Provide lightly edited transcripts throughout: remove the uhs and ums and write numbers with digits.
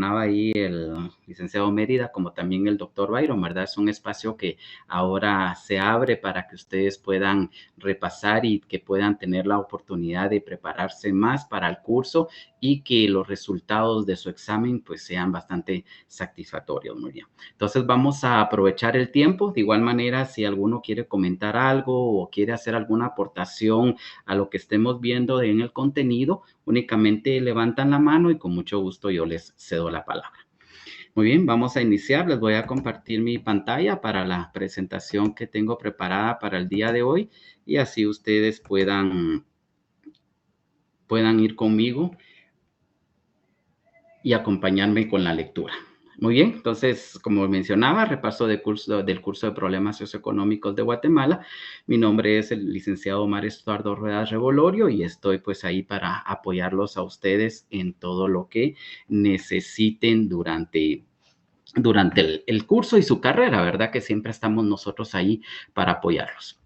ahí el licenciado Mérida, como también el doctor Byron, ¿verdad? Es un espacio que ahora se abre para que ustedes puedan repasar y que puedan tener la oportunidad de prepararse más para el curso y que los resultados de su examen pues sean bastante satisfactorios. Muy bien. Entonces vamos a aprovechar el tiempo. De igual manera, si alguno quiere comentar algo o quiere hacer alguna aportación a lo que estemos viendo en el contenido, únicamente levantan la mano y con mucho gusto yo les cedo la palabra. Muy bien, vamos a iniciar. Les voy a compartir mi pantalla para la presentación que tengo preparada para el día de hoy y así ustedes puedan ir conmigo y acompañarme con la lectura. Muy bien, entonces, como mencionaba, repaso del curso de Problemas Socioeconómicos de Guatemala. Mi nombre es el licenciado Omar Estuardo Ruedas Revolorio y estoy pues ahí para apoyarlos a ustedes en todo lo que necesiten durante el curso y su carrera, ¿verdad? Que siempre estamos nosotros ahí para apoyarlos.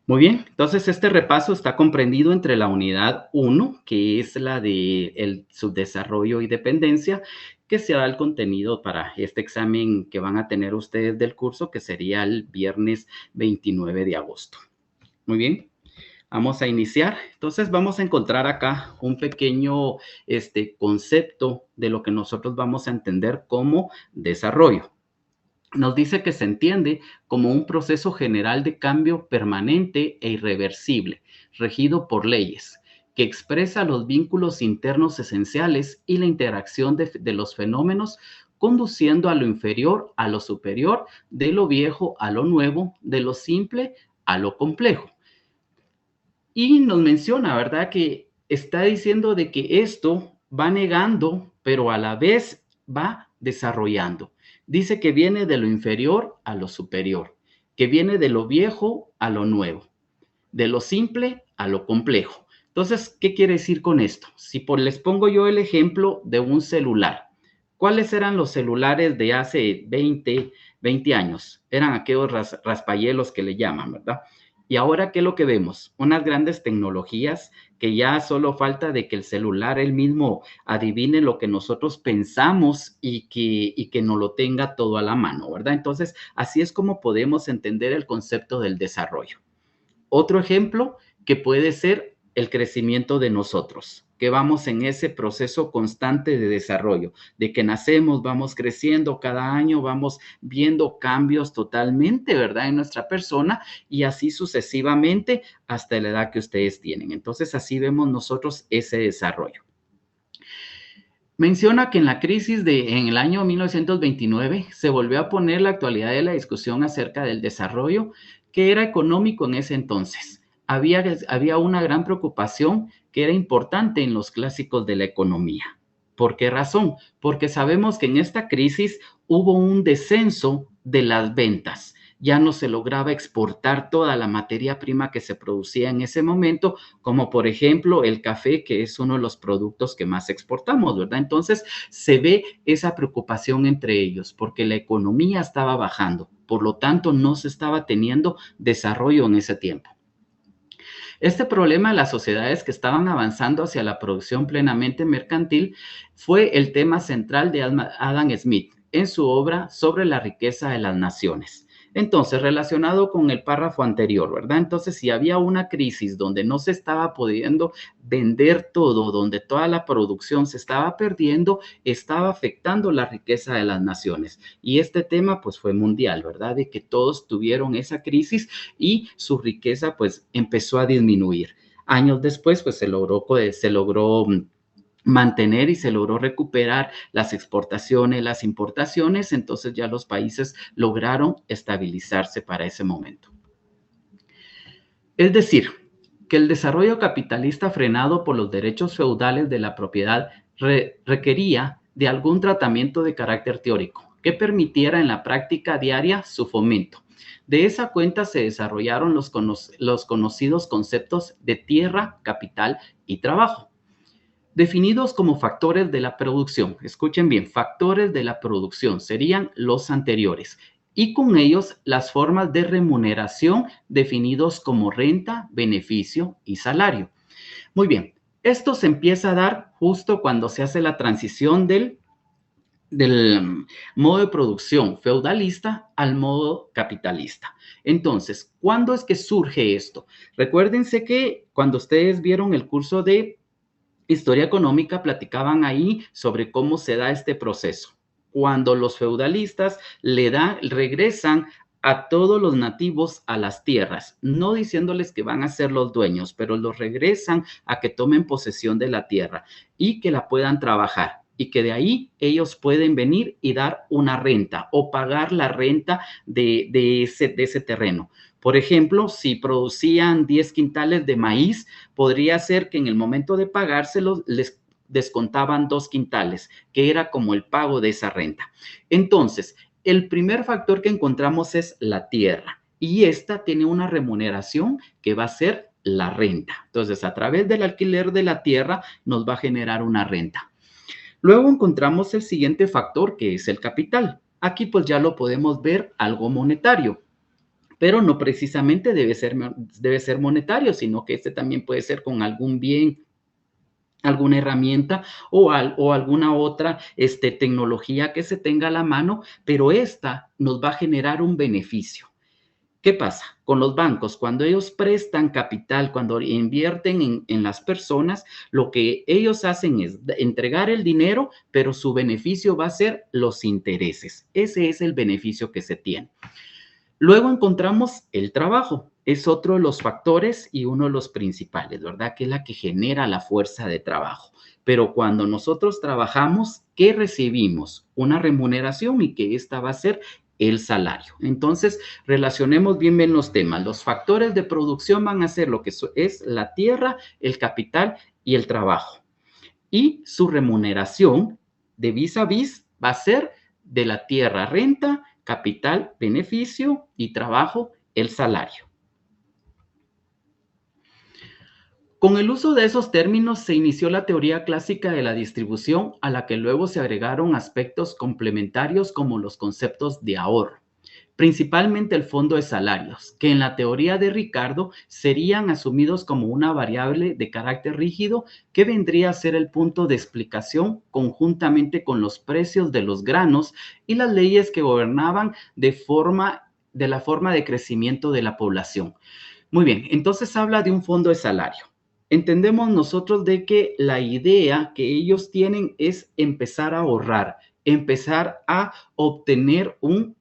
Muy bien, entonces este repaso está comprendido entre la unidad 1, que es la de el subdesarrollo y dependencia, que será el contenido para este examen que van a tener ustedes del curso, que sería el viernes 29 de agosto. Muy bien, vamos a iniciar. Entonces vamos a encontrar acá un pequeño concepto de lo que nosotros vamos a entender como desarrollo. Nos dice que se entiende como un proceso general de cambio permanente e irreversible, regido por leyes, que expresa los vínculos internos esenciales y la interacción de los fenómenos, conduciendo a lo inferior a lo superior, de lo viejo a lo nuevo, de lo simple a lo complejo. Y nos menciona, ¿verdad?, que está diciendo de que esto va negando, pero a la vez va desarrollando. Dice que viene de lo inferior a lo superior, que viene de lo viejo a lo nuevo, de lo simple a lo complejo. Entonces, ¿qué quiere decir con esto? Si les pongo yo el ejemplo de un celular, ¿cuáles eran los celulares de hace 20 años? Eran aquellos raspayelos que le llaman, ¿verdad? Y ahora, ¿qué es lo que vemos? Unas grandes tecnologías que ya solo falta de que el celular él mismo adivine lo que nosotros pensamos y que nos lo tenga todo a la mano, ¿verdad? Entonces, así es como podemos entender el concepto del desarrollo. Otro ejemplo que puede ser el crecimiento de nosotros, que vamos en ese proceso constante de desarrollo, de que nacemos, vamos creciendo cada año, vamos viendo cambios totalmente, ¿verdad?, en nuestra persona y así sucesivamente hasta la edad que ustedes tienen. Entonces, así vemos nosotros ese desarrollo. Menciona que en la crisis en el año 1929 se volvió a poner la actualidad de la discusión acerca del desarrollo, que era económico en ese entonces. Había una gran preocupación que era importante en los clásicos de la economía. ¿Por qué razón? Porque sabemos que en esta crisis hubo un descenso de las ventas. Ya no se lograba exportar toda la materia prima que se producía en ese momento, como por ejemplo el café, que es uno de los productos que más exportamos, ¿verdad? Entonces se ve esa preocupación entre ellos, porque la economía estaba bajando, por lo tanto no se estaba teniendo desarrollo en ese tiempo. Este problema de las sociedades que estaban avanzando hacia la producción plenamente mercantil fue el tema central de Adam Smith en su obra Sobre la riqueza de las naciones. Entonces, relacionado con el párrafo anterior, ¿verdad? Entonces, si había una crisis donde no se estaba pudiendo vender todo, donde toda la producción se estaba perdiendo, estaba afectando la riqueza de las naciones. Y este tema, pues, fue mundial, ¿verdad? De que todos tuvieron esa crisis y su riqueza, pues, empezó a disminuir. Años después, pues, se logró mantener y se logró recuperar las exportaciones, las importaciones, entonces ya los países lograron estabilizarse para ese momento. Es decir, que el desarrollo capitalista frenado por los derechos feudales de la propiedad requería de algún tratamiento de carácter teórico que permitiera en la práctica diaria su fomento. De esa cuenta se desarrollaron los conocidos conceptos de tierra, capital y trabajo, definidos como factores de la producción. Escuchen bien, factores de la producción serían los anteriores y con ellos las formas de remuneración definidos como renta, beneficio y salario. Muy bien, Esto se empieza a dar justo cuando se hace la transición del modo de producción feudalista al modo capitalista. Entonces, ¿cuándo es que surge esto? Recuérdense que cuando ustedes vieron el curso de Historia Económica, platicaban ahí sobre cómo se da este proceso. Cuando los feudalistas regresan a todos los nativos a las tierras, no diciéndoles que van a ser los dueños, pero los regresan a que tomen posesión de la tierra y que la puedan trabajar y que de ahí ellos pueden venir y dar una renta o pagar la renta de ese terreno. Por ejemplo, si producían 10 quintales de maíz, podría ser que en el momento de pagárselos les descontaban 2 quintales, que era como el pago de esa renta. Entonces, el primer factor que encontramos es la tierra y esta tiene una remuneración que va a ser la renta. Entonces, a través del alquiler de la tierra nos va a generar una renta. Luego encontramos el siguiente factor que es el capital. Aquí pues ya lo podemos ver algo monetario, pero no precisamente debe ser monetario, sino que este también puede ser con algún bien, alguna herramienta o alguna otra tecnología que se tenga a la mano, pero esta nos va a generar un beneficio. ¿Qué pasa? Con los bancos, cuando ellos prestan capital, cuando invierten en las personas, lo que ellos hacen es entregar el dinero, pero su beneficio va a ser los intereses. Ese es el beneficio que se tiene. Luego encontramos el trabajo. Es otro de los factores y uno de los principales, ¿verdad? Que es la que genera la fuerza de trabajo. Pero cuando nosotros trabajamos, ¿qué recibimos? Una remuneración y que esta va a ser el salario. Entonces, relacionemos bien los temas. Los factores de producción van a ser lo que es la tierra, el capital y el trabajo. Y su remuneración de vis a vis va a ser de la tierra renta, capital beneficio y trabajo el salario. Con el uso de esos términos se inició la teoría clásica de la distribución, a la que luego se agregaron aspectos complementarios como los conceptos de ahorro, principalmente el fondo de salarios, que en la teoría de Ricardo serían asumidos como una variable de carácter rígido que vendría a ser el punto de explicación conjuntamente con los precios de los granos y las leyes que gobernaban de la forma de crecimiento de la población. Muy bien, entonces habla de un fondo de salario. Entendemos nosotros de que la idea que ellos tienen es empezar a ahorrar, empezar a obtener un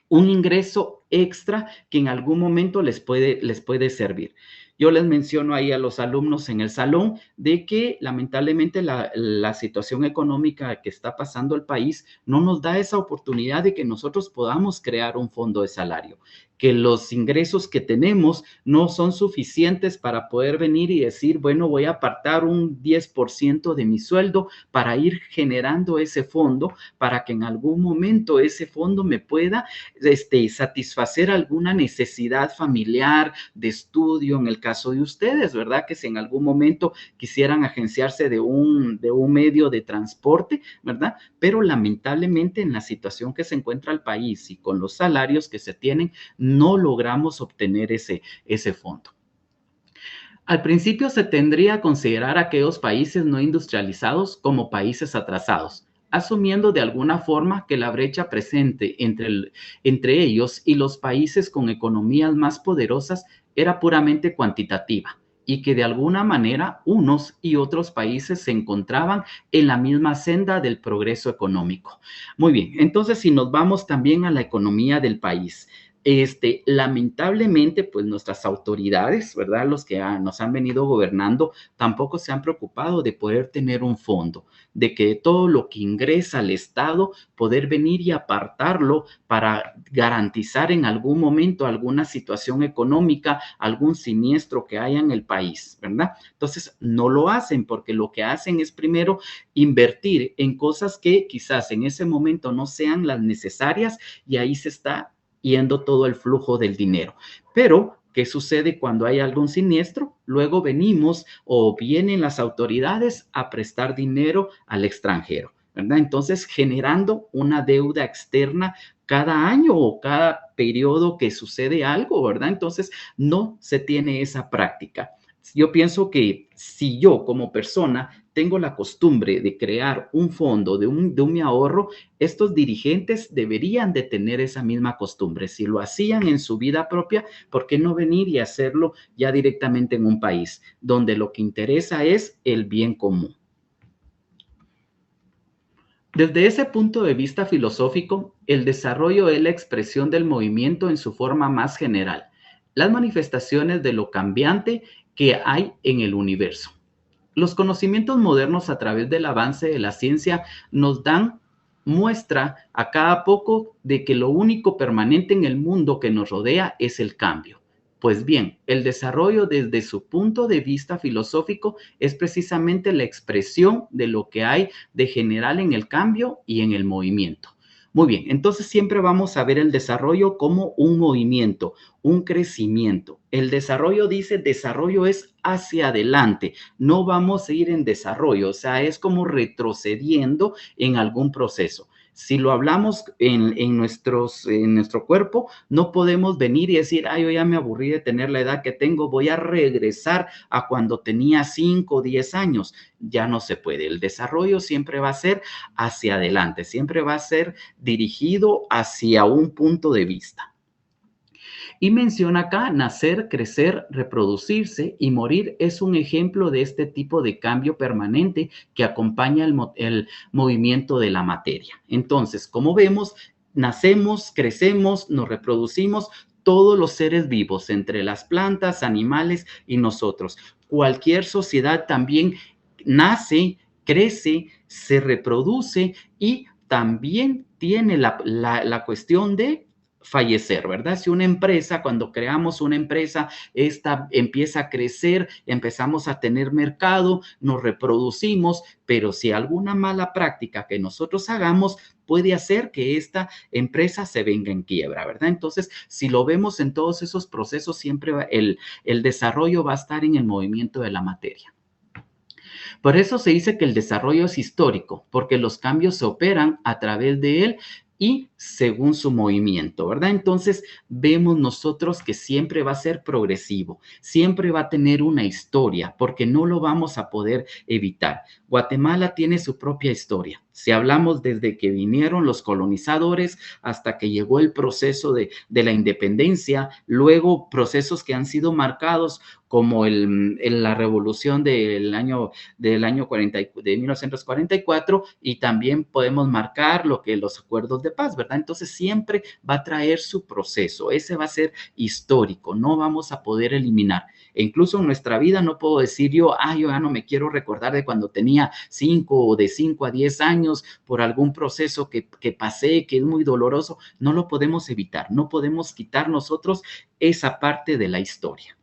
ingreso extra que en algún momento les puede servir. Yo les menciono ahí a los alumnos en el salón de que lamentablemente la situación económica que está pasando el país no nos da esa oportunidad de que nosotros podamos crear un fondo de salario, que los ingresos que tenemos no son suficientes para poder venir y decir, bueno, voy a apartar un 10% de mi sueldo para ir generando ese fondo, para que en algún momento ese fondo me pueda satisfacer alguna necesidad familiar, de estudio, en el caso de ustedes, ¿verdad? Que si en algún momento quisieran agenciarse de un medio de transporte, ¿verdad? Pero lamentablemente en la situación que se encuentra el país y con los salarios que se tienen, no logramos obtener ese fondo. Al principio se tendría a considerar a aquellos países no industrializados como países atrasados, asumiendo de alguna forma que la brecha presente entre ellos y los países con economías más poderosas era puramente cuantitativa y que de alguna manera unos y otros países se encontraban en la misma senda del progreso económico. Muy bien, entonces si nos vamos también a la economía del país, lamentablemente, pues nuestras autoridades, ¿verdad? Los que nos han venido gobernando, tampoco se han preocupado de poder tener un fondo, de que todo lo que ingresa al Estado, poder venir y apartarlo para garantizar en algún momento alguna situación económica, algún siniestro que haya en el país, ¿verdad? Entonces, no lo hacen porque lo que hacen es primero invertir en cosas que quizás en ese momento no sean las necesarias y ahí se está yendo todo el flujo del dinero. Pero, ¿qué sucede cuando hay algún siniestro? Luego venimos o vienen las autoridades a prestar dinero al extranjero, ¿verdad? Entonces, generando una deuda externa cada año o cada periodo que sucede algo, ¿verdad? Entonces, no se tiene esa práctica. Yo pienso que si yo como persona tengo la costumbre de crear un fondo de mi ahorro, estos dirigentes deberían de tener esa misma costumbre. Si lo hacían en su vida propia, ¿por qué no venir y hacerlo ya directamente en un país donde lo que interesa es el bien común? Desde ese punto de vista filosófico, el desarrollo es la expresión del movimiento en su forma más general, las manifestaciones de lo cambiante que hay en el universo. Los conocimientos modernos a través del avance de la ciencia nos dan muestra a cada poco de que lo único permanente en el mundo que nos rodea es el cambio. Pues bien, el desarrollo desde su punto de vista filosófico es precisamente la expresión de lo que hay de general en el cambio y en el movimiento. Muy bien, entonces siempre vamos a ver el desarrollo como un movimiento, un crecimiento. El desarrollo dice, desarrollo es hacia adelante, no vamos a ir en desarrollo, o sea, es como retrocediendo en algún proceso. Si lo hablamos en nuestro cuerpo, no podemos venir y decir, yo ya me aburrí de tener la edad que tengo, voy a regresar a cuando tenía 5 o 10 años. Ya no se puede. El desarrollo siempre va a ser hacia adelante, siempre va a ser dirigido hacia un punto de vista. Y menciona acá, nacer, crecer, reproducirse y morir es un ejemplo de este tipo de cambio permanente que acompaña el movimiento de la materia. Entonces, como vemos, nacemos, crecemos, nos reproducimos, todos los seres vivos, entre las plantas, animales y nosotros. Cualquier sociedad también nace, crece, se reproduce y también tiene la cuestión de fallecer, ¿verdad? Si una empresa, cuando creamos una empresa, esta empieza a crecer, empezamos a tener mercado, nos reproducimos, pero si alguna mala práctica que nosotros hagamos puede hacer que esta empresa se venga en quiebra, ¿verdad? Entonces, si lo vemos en todos esos procesos, siempre el desarrollo va a estar en el movimiento de la materia. Por eso se dice que el desarrollo es histórico, porque los cambios se operan a través de él y según su movimiento, ¿verdad? Entonces vemos nosotros que siempre va a ser progresivo, siempre va a tener una historia, porque no lo vamos a poder evitar. Guatemala tiene su propia historia. Si hablamos desde que vinieron los colonizadores hasta que llegó el proceso de la independencia, luego procesos que han sido marcados como la revolución del año 40, de 1944, y también podemos marcar lo que los acuerdos de paz, ¿verdad? Entonces siempre va a traer su proceso, ese va a ser histórico, no vamos a poder eliminar. E incluso en nuestra vida no puedo decir yo ya no me quiero recordar de cuando tenía 5 o de 5 a 10 años por algún proceso que pasé, que es muy doloroso. No lo podemos evitar, no podemos quitar nosotros esa parte de la historia.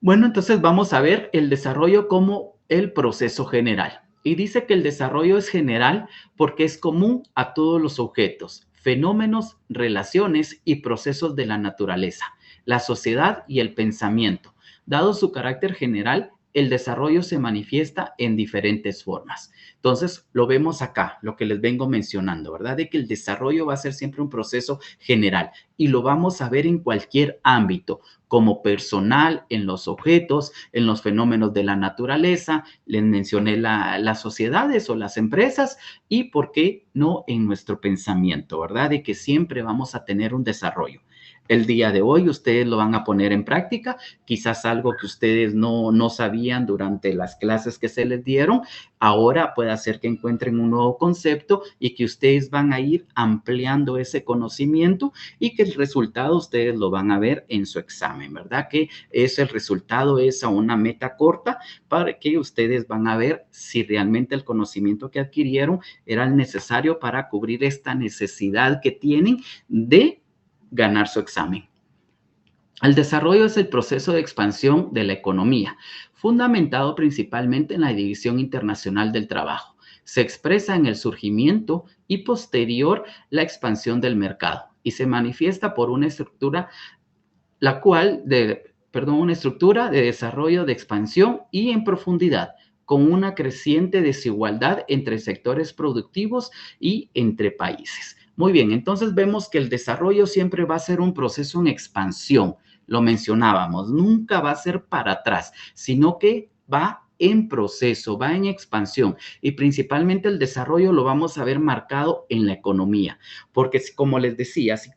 Bueno, entonces vamos a ver el desarrollo como el proceso general. Y dice que el desarrollo es general porque es común a todos los objetos, fenómenos, relaciones y procesos de la naturaleza, la sociedad y el pensamiento. Dado su carácter general, el desarrollo se manifiesta en diferentes formas. Entonces, lo vemos acá, lo que les vengo mencionando, ¿verdad? De que el desarrollo va a ser siempre un proceso general y lo vamos a ver en cualquier ámbito, como personal, en los objetos, en los fenómenos de la naturaleza, les mencioné las sociedades o las empresas y, ¿por qué no, en nuestro pensamiento, ¿verdad? De que siempre vamos a tener un desarrollo. El día de hoy ustedes lo van a poner en práctica, quizás algo que ustedes no sabían durante las clases que se les dieron, ahora puede hacer que encuentren un nuevo concepto y que ustedes van a ir ampliando ese conocimiento y que el resultado ustedes lo van a ver en su examen, ¿verdad? Que el resultado es a una meta corta para que ustedes van a ver si realmente el conocimiento que adquirieron era el necesario para cubrir esta necesidad que tienen de ganar su examen. El desarrollo es el proceso de expansión de la economía, fundamentado principalmente en la división internacional del trabajo. Se expresa en el surgimiento y posterior la expansión del mercado y se manifiesta por una estructura, una estructura de desarrollo de expansión y en profundidad, con una creciente desigualdad entre sectores productivos y entre países. Muy bien, entonces vemos que el desarrollo siempre va a ser un proceso en expansión. lo mencionábamos, nunca va a ser para atrás, sino que va en proceso, va en expansión y principalmente el desarrollo lo vamos a ver marcado en la economía, porque como les decía, si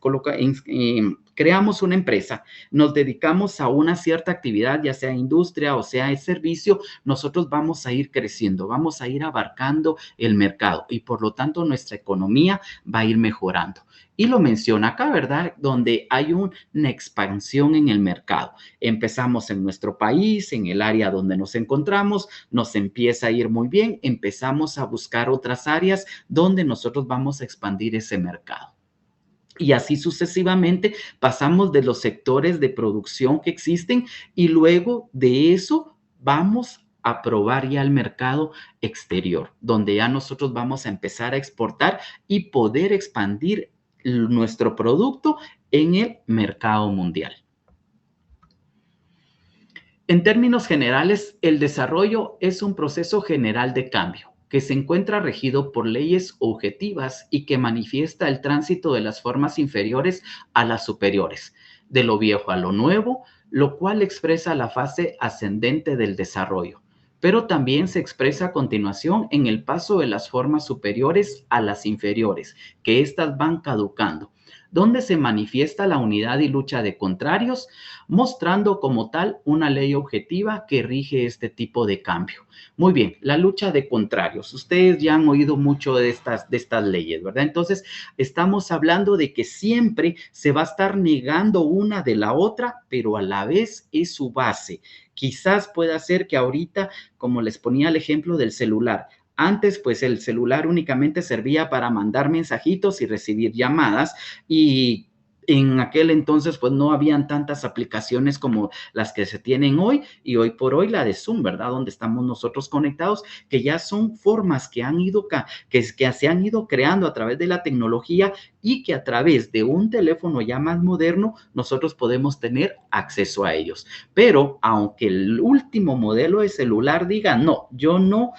creamos una empresa, nos dedicamos a una cierta actividad, ya sea industria o sea servicio, nosotros vamos a ir creciendo, vamos a ir abarcando el mercado y por lo tanto nuestra economía va a ir mejorando. Y lo menciona acá, ¿verdad? Donde hay una expansión en el mercado. Empezamos en nuestro país, en el área donde nos encontramos, nos empieza a ir muy bien, empezamos a buscar otras áreas donde nosotros vamos a expandir ese mercado. Y así sucesivamente pasamos de los sectores de producción que existen y luego de eso vamos a probar ya el mercado exterior, donde ya nosotros vamos a empezar a exportar y poder expandir nuestro producto en el mercado mundial. En términos generales, el desarrollo es un proceso general de cambio que se encuentra regido por leyes objetivas y que manifiesta el tránsito de las formas inferiores a las superiores, de lo viejo a lo nuevo, lo cual expresa la fase ascendente del desarrollo, pero también se expresa a continuación en el paso de las formas superiores a las inferiores, que éstas van caducando, donde se manifiesta la unidad y lucha de contrarios, mostrando como tal una ley objetiva que rige este tipo de cambio. Muy bien, la lucha de contrarios. Ustedes ya han oído mucho de estas leyes, ¿verdad? Entonces, estamos hablando de que siempre se va a estar negando una de la otra, pero a la vez es su base. Quizás pueda ser que ahorita, como les ponía el ejemplo del celular, antes, pues el celular únicamente servía para mandar mensajitos y recibir llamadas y en aquel entonces, pues no habían tantas aplicaciones como las que se tienen hoy y hoy por hoy la de Zoom, ¿verdad? Donde estamos nosotros conectados, que ya son formas que se han ido creando a través de la tecnología y que a través de un teléfono ya más moderno nosotros podemos tener acceso a ellos. Pero aunque el último modelo de celular diga, no, yo no,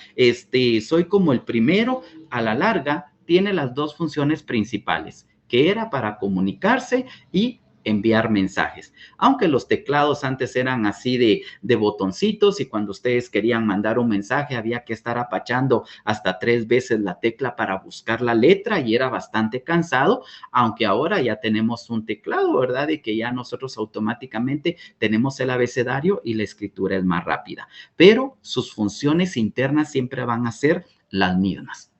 soy como el primero, a la larga tiene las dos funciones principales, que era para comunicarse y enviar mensajes. Aunque los teclados antes eran así de botoncitos y cuando ustedes querían mandar un mensaje había que estar apachando hasta 3 veces la tecla para buscar la letra y era bastante cansado, aunque ahora ya tenemos un teclado, ¿verdad? Y que ya nosotros automáticamente tenemos el abecedario y la escritura es más rápida, pero sus funciones internas siempre van a ser las mismas.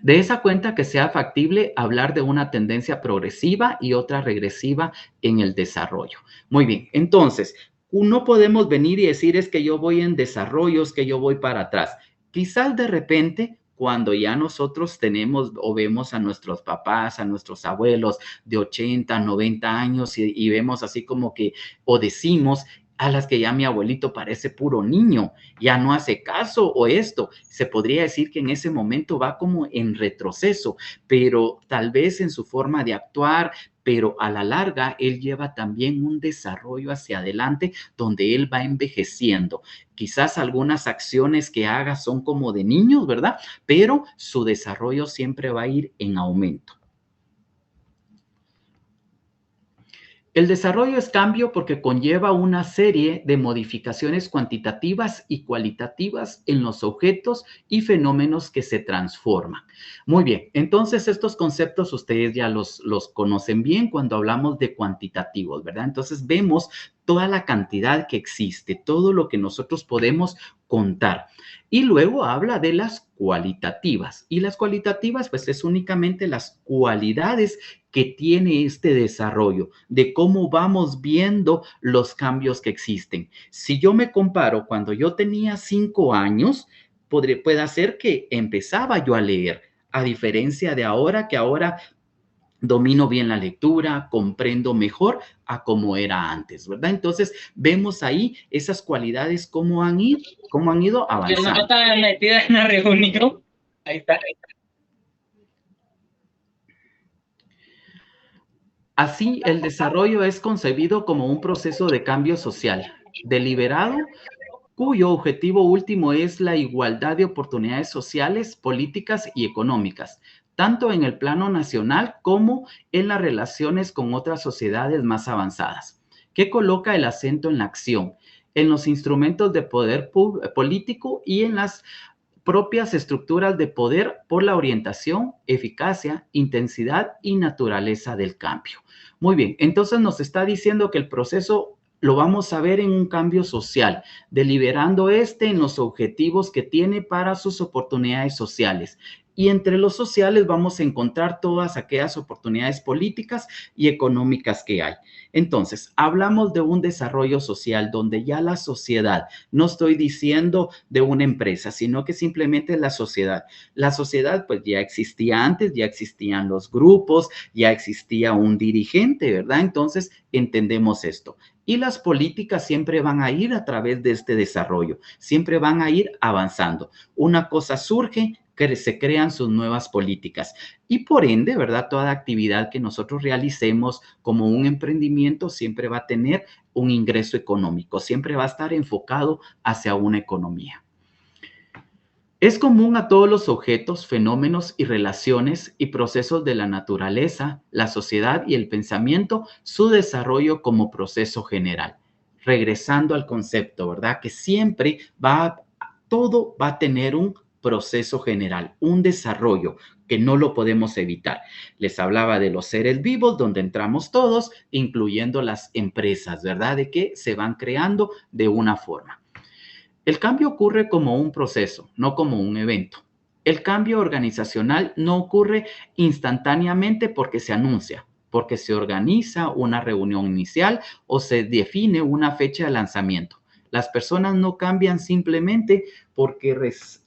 De esa cuenta que sea factible hablar de una tendencia progresiva y otra regresiva en el desarrollo. Muy bien, entonces, no podemos venir y decir es que yo voy en desarrollo, es que yo voy para atrás. Quizás de repente, cuando ya nosotros tenemos o vemos a nuestros papás, a nuestros abuelos de 80, 90 años y vemos así como que, o decimos, a las que ya mi abuelito parece puro niño, ya no hace caso o esto. Se podría decir que en ese momento va como en retroceso, pero tal vez en su forma de actuar, pero a la larga él lleva también un desarrollo hacia adelante donde él va envejeciendo. Quizás algunas acciones que haga son como de niños, ¿verdad? Pero su desarrollo siempre va a ir en aumento. El desarrollo es cambio porque conlleva una serie de modificaciones cuantitativas y cualitativas en los objetos y fenómenos que se transforman. Muy bien, entonces estos conceptos ustedes ya los conocen bien cuando hablamos de cuantitativos, ¿verdad? Entonces vemos toda la cantidad que existe, todo lo que nosotros podemos contar. Y luego habla de las cualitativas. Y las cualitativas, pues es únicamente las cualidades que tiene este desarrollo, de cómo vamos viendo los cambios que existen. Si yo me comparo cuando yo tenía 5 años, puede ser que empezaba yo a leer, a diferencia de ahora, que ahora domino bien la lectura, comprendo mejor a como era antes, ¿verdad? Entonces, vemos ahí esas cualidades, cómo han ido avanzando. Yo no estaba metida en la reunión. Ahí está. Así, el desarrollo es concebido como un proceso de cambio social, deliberado, cuyo objetivo último es la igualdad de oportunidades sociales, políticas y económicas, tanto en el plano nacional como en las relaciones con otras sociedades más avanzadas, que coloca el acento en la acción, en los instrumentos de poder político y en las propias estructuras de poder por la orientación, eficacia, intensidad y naturaleza del cambio. Muy bien, entonces nos está diciendo que el proceso lo vamos a ver en un cambio social, deliberando en los objetivos que tiene para sus oportunidades sociales. Y entre los sociales vamos a encontrar todas aquellas oportunidades políticas y económicas que hay. Entonces, hablamos de un desarrollo social donde ya la sociedad, no estoy diciendo de una empresa, sino que simplemente la sociedad. La sociedad pues ya existía antes, ya existían los grupos, ya existía un dirigente, ¿verdad? Entonces, entendemos esto. Y las políticas siempre van a ir a través de este desarrollo, siempre van a ir avanzando. Una cosa surge, que se crean sus nuevas políticas y por ende, ¿verdad? Toda actividad que nosotros realicemos como un emprendimiento siempre va a tener un ingreso económico, siempre va a estar enfocado hacia una economía. Es común a todos los objetos, fenómenos y relaciones y procesos de la naturaleza, la sociedad y el pensamiento, su desarrollo como proceso general. Regresando al concepto, ¿verdad? Que siempre todo va a tener un proceso general, un desarrollo que no lo podemos evitar. Les hablaba de los seres vivos, donde entramos todos, incluyendo las empresas, ¿verdad? De que se van creando de una forma. El cambio ocurre como un proceso, no como un evento. El cambio organizacional no ocurre instantáneamente porque se anuncia, porque se organiza una reunión inicial o se define una fecha de lanzamiento. Las personas no cambian simplemente porque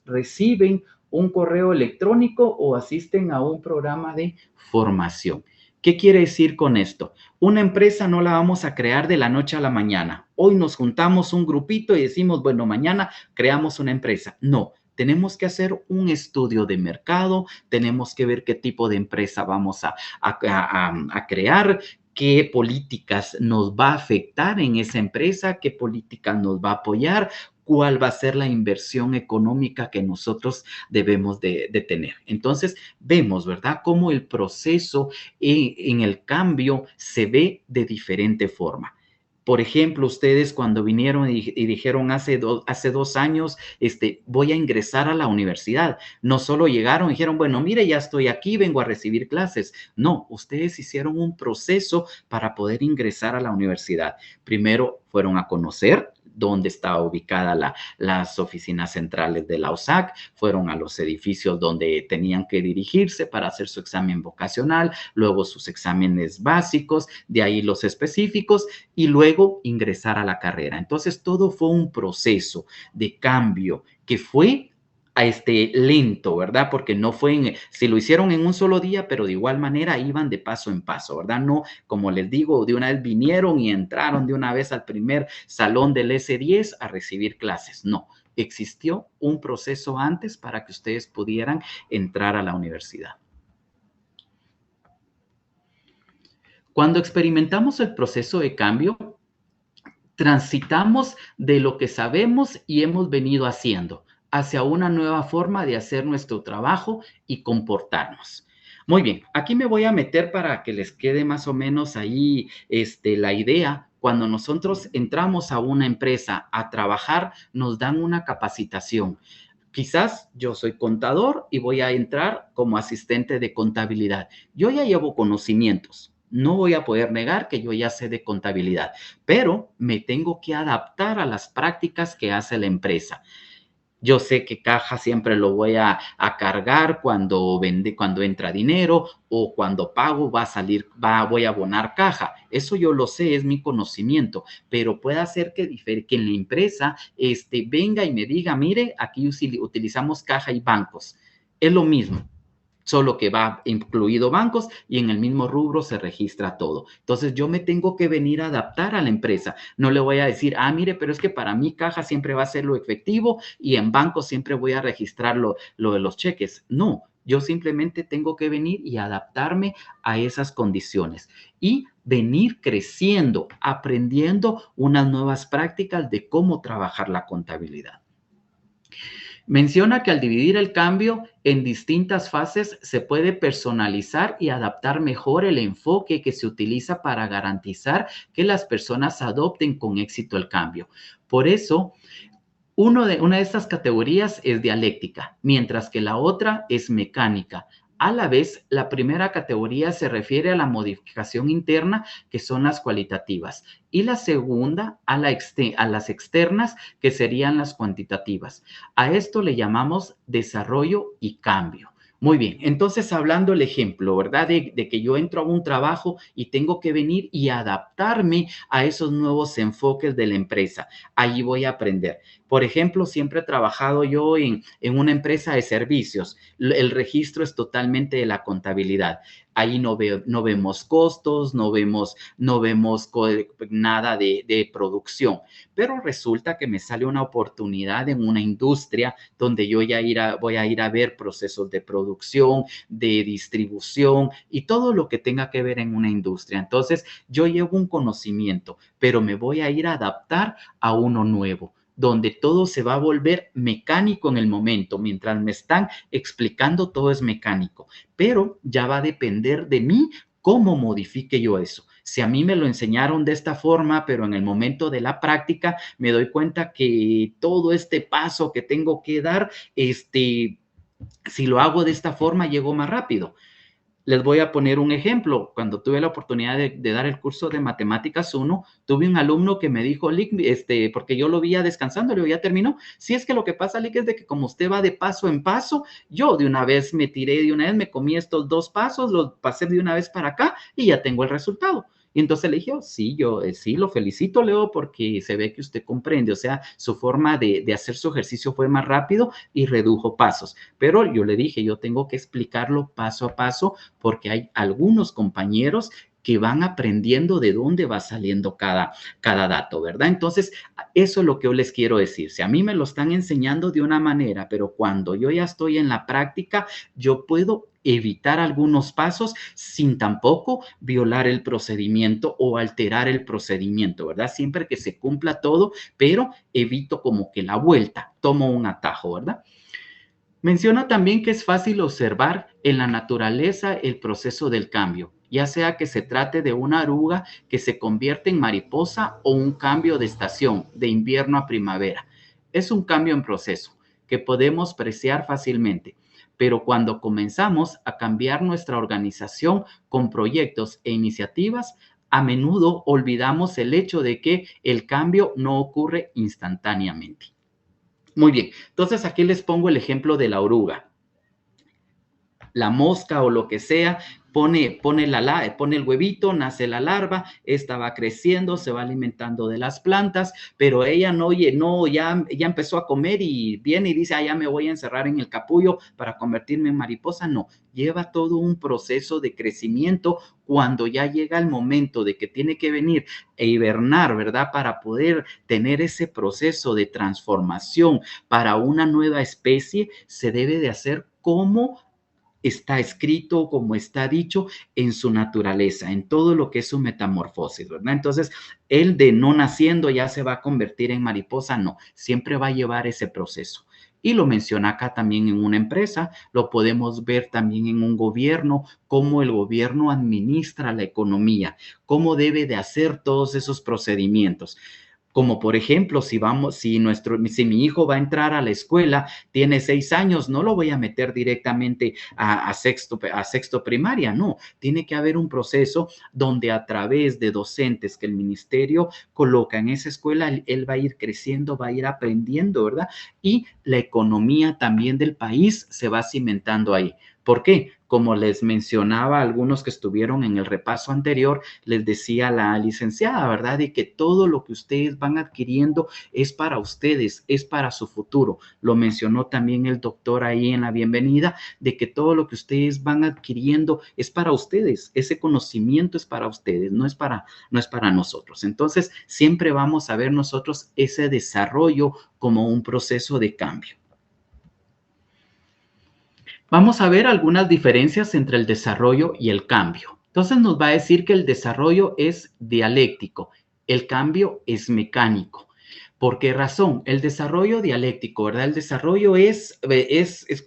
reciben un correo electrónico o asisten a un programa de formación. ¿Qué quiere decir con esto? Una empresa no la vamos a crear de la noche a la mañana. Hoy nos juntamos un grupito y decimos, bueno, mañana creamos una empresa. No, tenemos que hacer un estudio de mercado, tenemos que ver qué tipo de empresa vamos a crear, qué políticas nos va a afectar en esa empresa, qué políticas nos va a apoyar, cuál va a ser la inversión económica que nosotros debemos de tener. Entonces, vemos, ¿verdad?, cómo el proceso en el cambio se ve de diferente forma. Por ejemplo, ustedes cuando vinieron y dijeron hace 2 años, voy a ingresar a la universidad, no solo llegaron y dijeron, bueno, mire, ya estoy aquí, vengo a recibir clases. No, ustedes hicieron un proceso para poder ingresar a la universidad. Primero fueron a conocer dónde estaba ubicada las oficinas centrales de la USAC, fueron a los edificios donde tenían que dirigirse para hacer su examen vocacional, luego sus exámenes básicos, de ahí los específicos y luego ingresar a la carrera. Entonces, todo fue un proceso de cambio que fue lento, ¿verdad? Porque no fue, si lo hicieron en un solo día, pero de igual manera iban de paso en paso, ¿verdad? No, como les digo, de una vez vinieron y entraron de una vez al primer salón del S10 a recibir clases. No, existió un proceso antes para que ustedes pudieran entrar a la universidad. Cuando experimentamos el proceso de cambio, transitamos de lo que sabemos y hemos venido haciendo hacia una nueva forma de hacer nuestro trabajo y comportarnos. Muy bien, aquí me voy a meter para que les quede más o menos ahí la idea. Cuando nosotros entramos a una empresa a trabajar, nos dan una capacitación. Quizás yo soy contador y voy a entrar como asistente de contabilidad. Yo ya llevo conocimientos. No voy a poder negar que yo ya sé de contabilidad, pero me tengo que adaptar a las prácticas que hace la empresa. Yo sé que caja siempre lo voy a cargar cuando entra dinero o cuando pago voy a abonar caja. Eso yo lo sé, es mi conocimiento, pero puede hacer que en la empresa venga y me diga, mire, aquí utilizamos caja y bancos. Es lo mismo, solo que va incluido bancos y en el mismo rubro se registra todo. Entonces yo me tengo que venir a adaptar a la empresa. No le voy a decir, mire, pero es que para mí caja siempre va a ser lo efectivo y en banco siempre voy a registrar lo de los cheques. No, yo simplemente tengo que venir y adaptarme a esas condiciones y venir creciendo, aprendiendo unas nuevas prácticas de cómo trabajar la contabilidad. Menciona que al dividir el cambio en distintas fases se puede personalizar y adaptar mejor el enfoque que se utiliza para garantizar que las personas adopten con éxito el cambio. Por eso, una de estas categorías es dialéctica, mientras que la otra es mecánica. A la vez, la primera categoría se refiere a la modificación interna, que son las cualitativas, y la segunda a las externas, que serían las cuantitativas. A esto le llamamos desarrollo y cambio. Muy bien, entonces hablando el ejemplo, ¿verdad? De que yo entro a un trabajo y tengo que venir y adaptarme a esos nuevos enfoques de la empresa. Allí voy a aprender. Por ejemplo, siempre he trabajado yo en una empresa de servicios. El registro es totalmente de la contabilidad. Ahí no vemos costos, no vemos nada de producción. Pero resulta que me sale una oportunidad en una industria donde yo voy a ir a ver procesos de producción, de distribución y todo lo que tenga que ver en una industria. Entonces, yo llevo un conocimiento, pero me voy a ir a adaptar a uno nuevo, donde todo se va a volver mecánico en el momento. Mientras me están explicando, todo es mecánico, pero ya va a depender de mí cómo modifique yo eso. Si a mí me lo enseñaron de esta forma, pero en el momento de la práctica me doy cuenta que todo este paso que tengo que dar, si lo hago de esta forma, llego más rápido. Les voy a poner un ejemplo. Cuando tuve la oportunidad de dar el curso de Matemáticas 1, tuve un alumno que me dijo, Lick, porque yo lo veía descansando, le digo, ¿ya terminó? Si es que lo que pasa, Lick, es de que como usted va de paso en paso, yo de una vez me tiré, de una vez me comí estos 2 pasos, los pasé de una vez para acá y ya tengo el resultado. Y entonces le dije, sí, sí, lo felicito, Leo, porque se ve que usted comprende, o sea, su forma de hacer su ejercicio fue más rápido y redujo pasos. Pero yo le dije, yo tengo que explicarlo paso a paso porque hay algunos compañeros que van aprendiendo de dónde va saliendo cada dato, ¿verdad? Entonces, eso es lo que yo les quiero decir. Si a mí me lo están enseñando de una manera, pero cuando yo ya estoy en la práctica, yo puedo evitar algunos pasos sin tampoco violar el procedimiento o alterar el procedimiento, ¿verdad? Siempre que se cumpla todo, pero evito como que la vuelta, tomo un atajo, ¿verdad? Menciona también que es fácil observar en la naturaleza el proceso del cambio, ya sea que se trate de una oruga que se convierte en mariposa o un cambio de estación, de invierno a primavera. Es un cambio en proceso que podemos apreciar fácilmente, pero cuando comenzamos a cambiar nuestra organización con proyectos e iniciativas, a menudo olvidamos el hecho de que el cambio no ocurre instantáneamente. Muy bien, entonces aquí les pongo el ejemplo de la oruga. La mosca o lo que sea, pone el huevito, nace la larva, esta va creciendo, se va alimentando de las plantas, pero ella ya empezó a comer y viene y dice, ya me voy a encerrar en el capullo para convertirme en mariposa. No, lleva todo un proceso de crecimiento. Cuando ya llega el momento de que tiene que venir e hibernar, ¿verdad? Para poder tener ese proceso de transformación para una nueva especie, se debe de hacer como está escrito, como está dicho en su naturaleza, en todo lo que es su metamorfosis, ¿verdad? Entonces, él de no naciendo ya se va a convertir en mariposa, no, siempre va a llevar ese proceso. Y lo menciona acá también en una empresa, lo podemos ver también en un gobierno, cómo el gobierno administra la economía, cómo debe de hacer todos esos procedimientos. Como por ejemplo, si mi hijo va a entrar a la escuela, tiene 6 años, no lo voy a meter directamente a sexto primaria, no. Tiene que haber un proceso donde a través de docentes que el ministerio coloca en esa escuela, él va a ir creciendo, va a ir aprendiendo, ¿verdad? Y la economía también del país se va cimentando ahí. ¿Por qué? Como les mencionaba a algunos que estuvieron en el repaso anterior, les decía la licenciada, ¿verdad? De que todo lo que ustedes van adquiriendo es para ustedes, es para su futuro. Lo mencionó también el doctor ahí en la bienvenida, de que todo lo que ustedes van adquiriendo es para ustedes. Ese conocimiento es para ustedes, no es para nosotros. Entonces, siempre vamos a ver nosotros ese desarrollo como un proceso de cambio. Vamos a ver algunas diferencias entre el desarrollo y el cambio. Entonces nos va a decir que el desarrollo es dialéctico, el cambio es mecánico. ¿Por qué razón? El desarrollo dialéctico, ¿verdad? El desarrollo es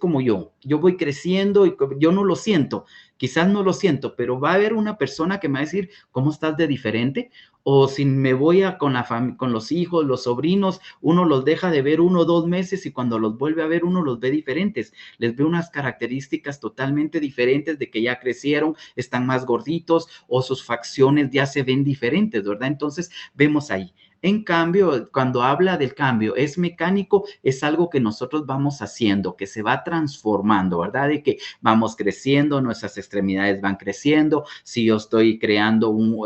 como yo voy creciendo y yo no lo siento, quizás no lo siento, pero va a haber una persona que me va a decir, ¿cómo estás de diferente? O si me voy con los hijos, los sobrinos, uno los deja de ver 1 o 2 meses y cuando los vuelve a ver uno los ve diferentes, les ve unas características totalmente diferentes de que ya crecieron, están más gorditos o sus facciones ya se ven diferentes, ¿verdad? Entonces vemos ahí. En cambio, cuando habla del cambio, es mecánico, es algo que nosotros vamos haciendo, que se va transformando, ¿verdad? De que vamos creciendo, nuestras extremidades van creciendo. Si yo estoy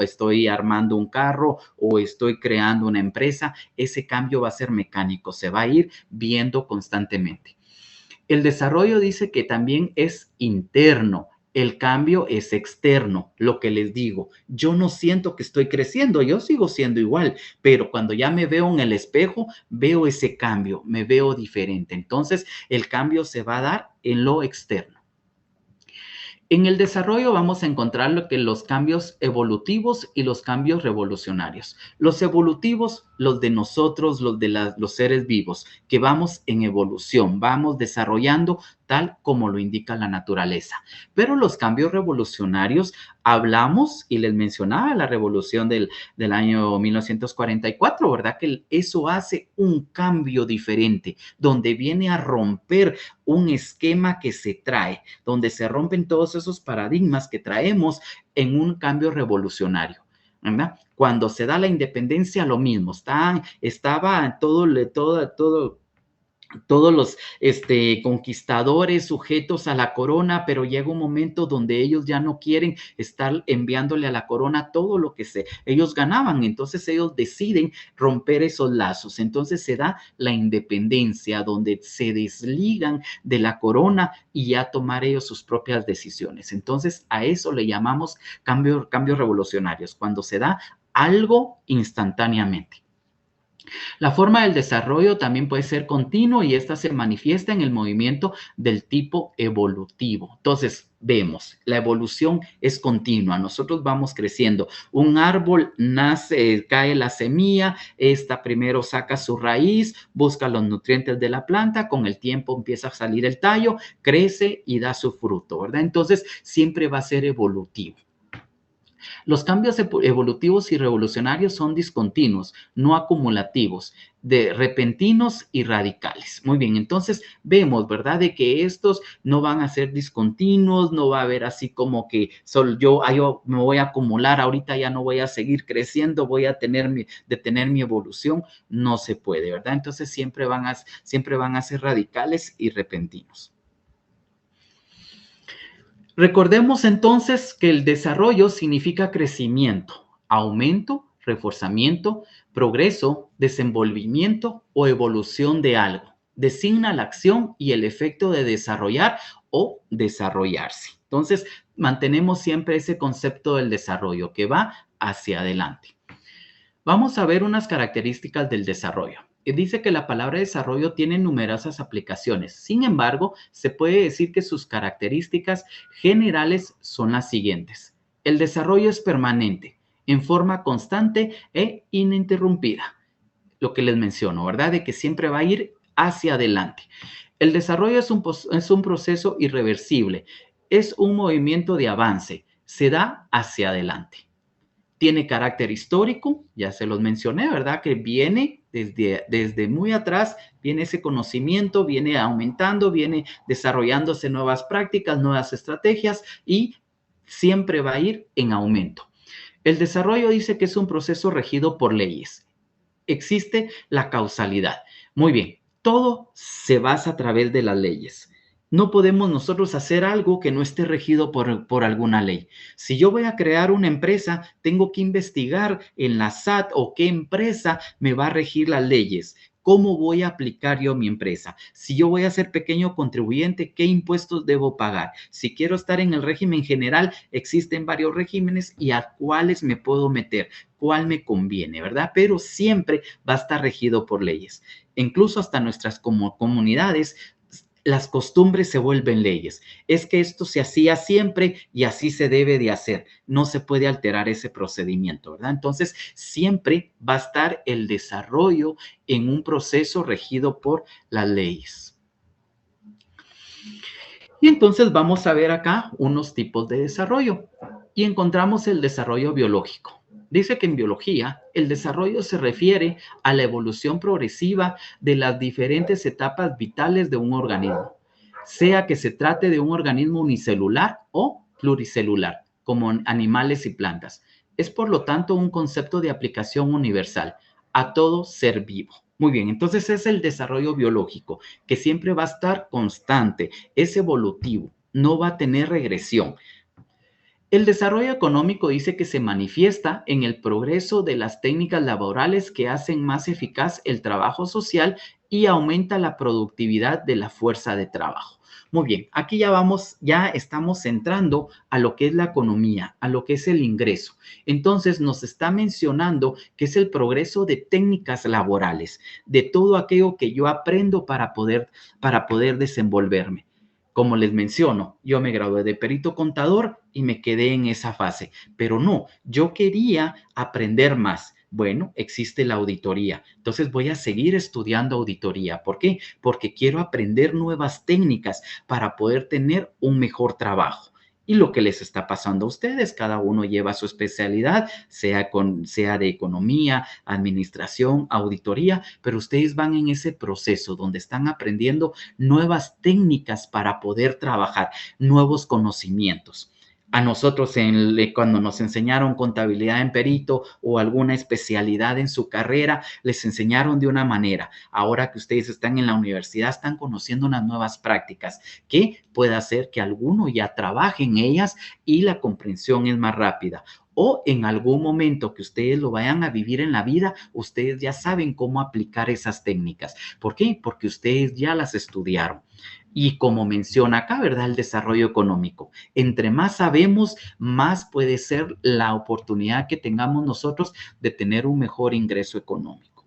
estoy armando un carro o estoy creando una empresa, ese cambio va a ser mecánico, se va a ir viendo constantemente. El desarrollo dice que también es interno. El cambio es externo, lo que les digo. Yo no siento que estoy creciendo, yo sigo siendo igual, pero cuando ya me veo en el espejo, veo ese cambio, me veo diferente. Entonces, el cambio se va a dar en lo externo. En el desarrollo vamos a encontrar lo que los cambios evolutivos y los cambios revolucionarios. Los evolutivos, los de nosotros, los seres vivos, que vamos en evolución, vamos desarrollando tal como lo indica la naturaleza. Pero los cambios revolucionarios, hablamos y les mencionaba la revolución del año 1944, ¿verdad? Que eso hace un cambio diferente, donde viene a romper un esquema que se trae, donde se rompen todos esos paradigmas que traemos en un cambio revolucionario, ¿verdad? Cuando se da la independencia, lo mismo, estaba todos los conquistadores sujetos a la corona, pero llega un momento donde ellos ya no quieren estar enviándole a la corona todo lo que ellos ganaban, entonces ellos deciden romper esos lazos, entonces se da la independencia donde se desligan de la corona y ya tomar ellos sus propias decisiones. Entonces a eso le llamamos cambios revolucionarios, cuando se da algo instantáneamente. La forma del desarrollo también puede ser continuo y esta se manifiesta en el movimiento del tipo evolutivo. Entonces, vemos, la evolución es continua, nosotros vamos creciendo. Un árbol nace, cae la semilla, esta primero saca su raíz, busca los nutrientes de la planta, con el tiempo empieza a salir el tallo, crece y da su fruto, ¿verdad? Entonces, siempre va a ser evolutivo. Los cambios evolutivos y revolucionarios son discontinuos, no acumulativos, de repentinos y radicales. Muy bien, entonces vemos, ¿verdad? De que estos no van a ser discontinuos, no va a haber así como que solo yo me voy a acumular, ahorita ya no voy a seguir creciendo, voy a detener mi evolución. No se puede, ¿verdad? Entonces siempre van a ser radicales y repentinos. Recordemos entonces que el desarrollo significa crecimiento, aumento, reforzamiento, progreso, desenvolvimiento o evolución de algo. Designa la acción y el efecto de desarrollar o desarrollarse. Entonces, mantenemos siempre ese concepto del desarrollo que va hacia adelante. Vamos a ver unas características del desarrollo. Dice que la palabra desarrollo tiene numerosas aplicaciones. Sin embargo, se puede decir que sus características generales son las siguientes. El desarrollo es permanente, en forma constante e ininterrumpida. Lo que les menciono, ¿verdad? De que siempre va a ir hacia adelante. El desarrollo es un proceso irreversible. Es un movimiento de avance. Se da hacia adelante. Tiene carácter histórico, ya se los mencioné, ¿verdad? Que viene desde muy atrás, viene ese conocimiento, viene aumentando, viene desarrollándose nuevas prácticas, nuevas estrategias y siempre va a ir en aumento. El desarrollo dice que es un proceso regido por leyes. Existe la causalidad. Muy bien, todo se basa a través de las leyes. No podemos nosotros hacer algo que no esté regido por alguna ley. Si yo voy a crear una empresa, tengo que investigar en la SAT o qué empresa me va a regir las leyes. ¿Cómo voy a aplicar yo mi empresa? Si yo voy a ser pequeño contribuyente, ¿qué impuestos debo pagar? Si quiero estar en el régimen general, existen varios regímenes y a cuáles me puedo meter, cuál me conviene, ¿verdad? Pero siempre va a estar regido por leyes. Incluso hasta nuestras comunidades, las costumbres se vuelven leyes. Es que esto se hacía siempre y así se debe de hacer. No se puede alterar ese procedimiento, ¿verdad? Entonces, siempre va a estar el desarrollo en un proceso regido por las leyes. Y entonces vamos a ver acá unos tipos de desarrollo y encontramos el desarrollo biológico. Dice que en biología el desarrollo se refiere a la evolución progresiva de las diferentes etapas vitales de un organismo, sea que se trate de un organismo unicelular o pluricelular, como animales y plantas. Es por lo tanto un concepto de aplicación universal a todo ser vivo. Muy bien, entonces es el desarrollo biológico, que siempre va a estar constante, es evolutivo, no va a tener regresión. El desarrollo económico dice que se manifiesta en el progreso de las técnicas laborales que hacen más eficaz el trabajo social y aumenta la productividad de la fuerza de trabajo. Muy bien, aquí ya estamos entrando a lo que es la economía, a lo que es el ingreso. Entonces nos está mencionando que es el progreso de técnicas laborales, de todo aquello que yo aprendo para poder desenvolverme. Como les menciono, yo me gradué de perito contador y me quedé en esa fase, pero no, yo quería aprender más. Bueno, existe la auditoría, entonces voy a seguir estudiando auditoría. ¿Por qué? Porque quiero aprender nuevas técnicas para poder tener un mejor trabajo. Y lo que les está pasando a ustedes, cada uno lleva su especialidad, sea de economía, administración, auditoría, pero ustedes van en ese proceso donde están aprendiendo nuevas técnicas para poder trabajar, nuevos conocimientos. A nosotros cuando nos enseñaron contabilidad en perito o alguna especialidad en su carrera, les enseñaron de una manera. Ahora que ustedes están en la universidad, están conociendo unas nuevas prácticas que puede hacer que alguno ya trabaje en ellas y la comprensión es más rápida. O en algún momento que ustedes lo vayan a vivir en la vida, ustedes ya saben cómo aplicar esas técnicas. ¿Por qué? Porque ustedes ya las estudiaron. Y como menciona acá, ¿verdad? El desarrollo económico. Entre más sabemos, más puede ser la oportunidad que tengamos nosotros de tener un mejor ingreso económico.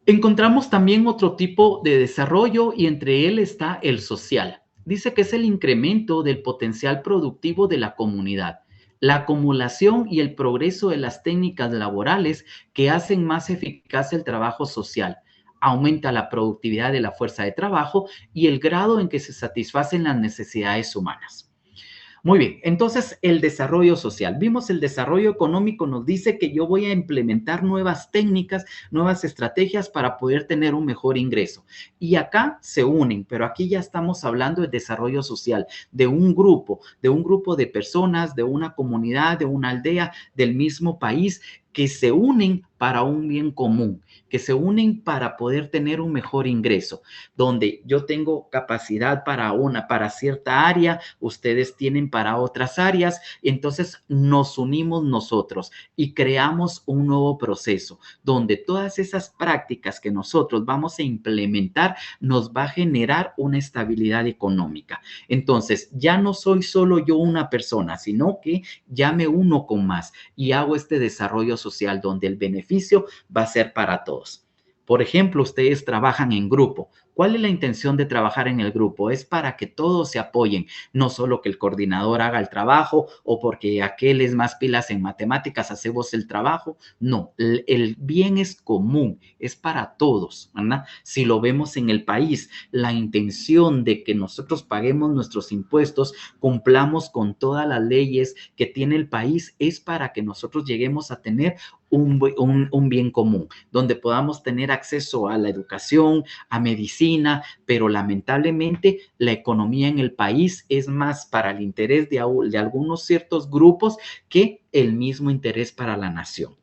Encontramos también otro tipo de desarrollo y entre él está el social. Dice que es el incremento del potencial productivo de la comunidad, la acumulación y el progreso de las técnicas laborales que hacen más eficaz el trabajo social. Aumenta la productividad de la fuerza de trabajo y el grado en que se satisfacen las necesidades humanas. Muy bien, entonces el desarrollo social. Vimos el desarrollo económico, nos dice que yo voy a implementar nuevas técnicas, nuevas estrategias para poder tener un mejor ingreso. Y acá se unen, pero aquí ya estamos hablando de desarrollo social, de un grupo de personas, de una comunidad, de una aldea, del mismo país que se unen para un bien común, que se unen para poder tener un mejor ingreso, donde yo tengo capacidad para cierta área, ustedes tienen para otras áreas, entonces nos unimos nosotros y creamos un nuevo proceso, donde todas esas prácticas que nosotros vamos a implementar nos va a generar una estabilidad económica. Entonces, ya no soy solo yo una persona, sino que ya me uno con más y hago este desarrollo social donde el beneficio va a ser para todos. Por ejemplo, ustedes trabajan en grupo. ¿Cuál es la intención de trabajar en el grupo? Es para que todos se apoyen, no solo que el coordinador haga el trabajo o porque aquel es más pilas en matemáticas, hacemos el trabajo. No, el bien es común, es para todos, ¿verdad? Si lo vemos en el país, la intención de que nosotros paguemos nuestros impuestos, cumplamos con todas las leyes que tiene el país, es para que nosotros lleguemos a tener un bien común, donde podamos tener acceso a la educación, a medicina, pero lamentablemente la economía en el país es más para el interés de algunos ciertos grupos que el mismo interés para la nación.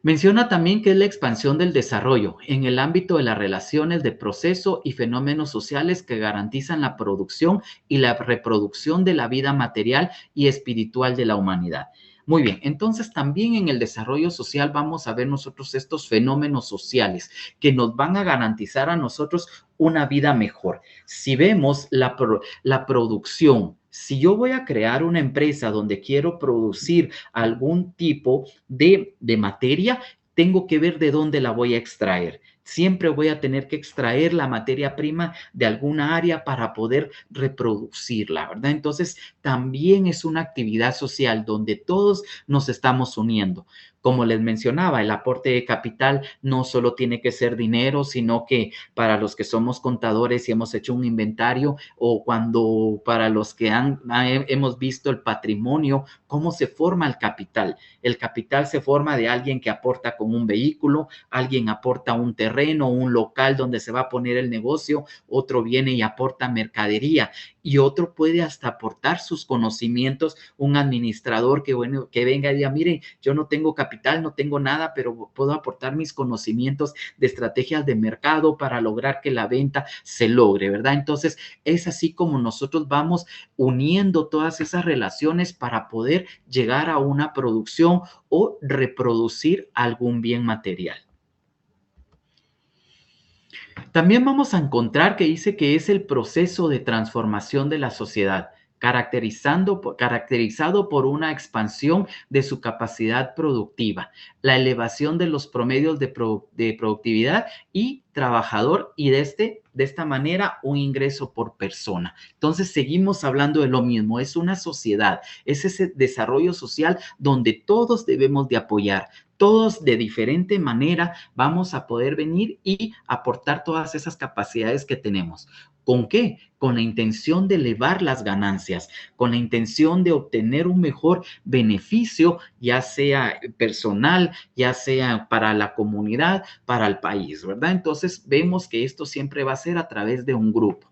Menciona también que es la expansión del desarrollo en el ámbito de las relaciones de proceso y fenómenos sociales que garantizan la producción y la reproducción de la vida material y espiritual de la humanidad. Muy bien, entonces también en el desarrollo social vamos a ver nosotros estos fenómenos sociales que nos van a garantizar a nosotros una vida mejor. Si vemos la producción, si yo voy a crear una empresa donde quiero producir algún tipo de materia, tengo que ver de dónde la voy a extraer. Siempre voy a tener que extraer la materia prima de alguna área para poder reproducirla, ¿verdad? Entonces, también es una actividad social donde todos nos estamos uniendo. Como les mencionaba, el aporte de capital no solo tiene que ser dinero, sino que para los que somos contadores y hemos hecho un inventario, o cuando para los que hemos visto el patrimonio, cómo se forma el capital. El capital se forma de alguien que aporta con un vehículo, alguien aporta un terreno, un local donde se va a poner el negocio, otro viene y aporta mercadería y otro puede hasta aportar sus conocimientos, un administrador que, bueno, que venga y diga, mire, yo no tengo capital, no tengo nada, pero puedo aportar mis conocimientos de estrategias de mercado para lograr que la venta se logre, ¿verdad? Entonces, es así como nosotros vamos uniendo todas esas relaciones para poder llegar a una producción o reproducir algún bien material. También vamos a encontrar que dice que es el proceso de transformación de la sociedad, caracterizado por una expansión de su capacidad productiva, la elevación de los promedios de productividad y trabajador y de esta manera un ingreso por persona. Entonces seguimos hablando de lo mismo, es una sociedad, es ese desarrollo social donde todos debemos de apoyar. Todos de diferente manera vamos a poder venir y aportar todas esas capacidades que tenemos. ¿Con qué? Con la intención de elevar las ganancias, con la intención de obtener un mejor beneficio, ya sea personal, ya sea para la comunidad, para el país, ¿verdad? Entonces vemos que esto siempre va a ser a través de un grupo.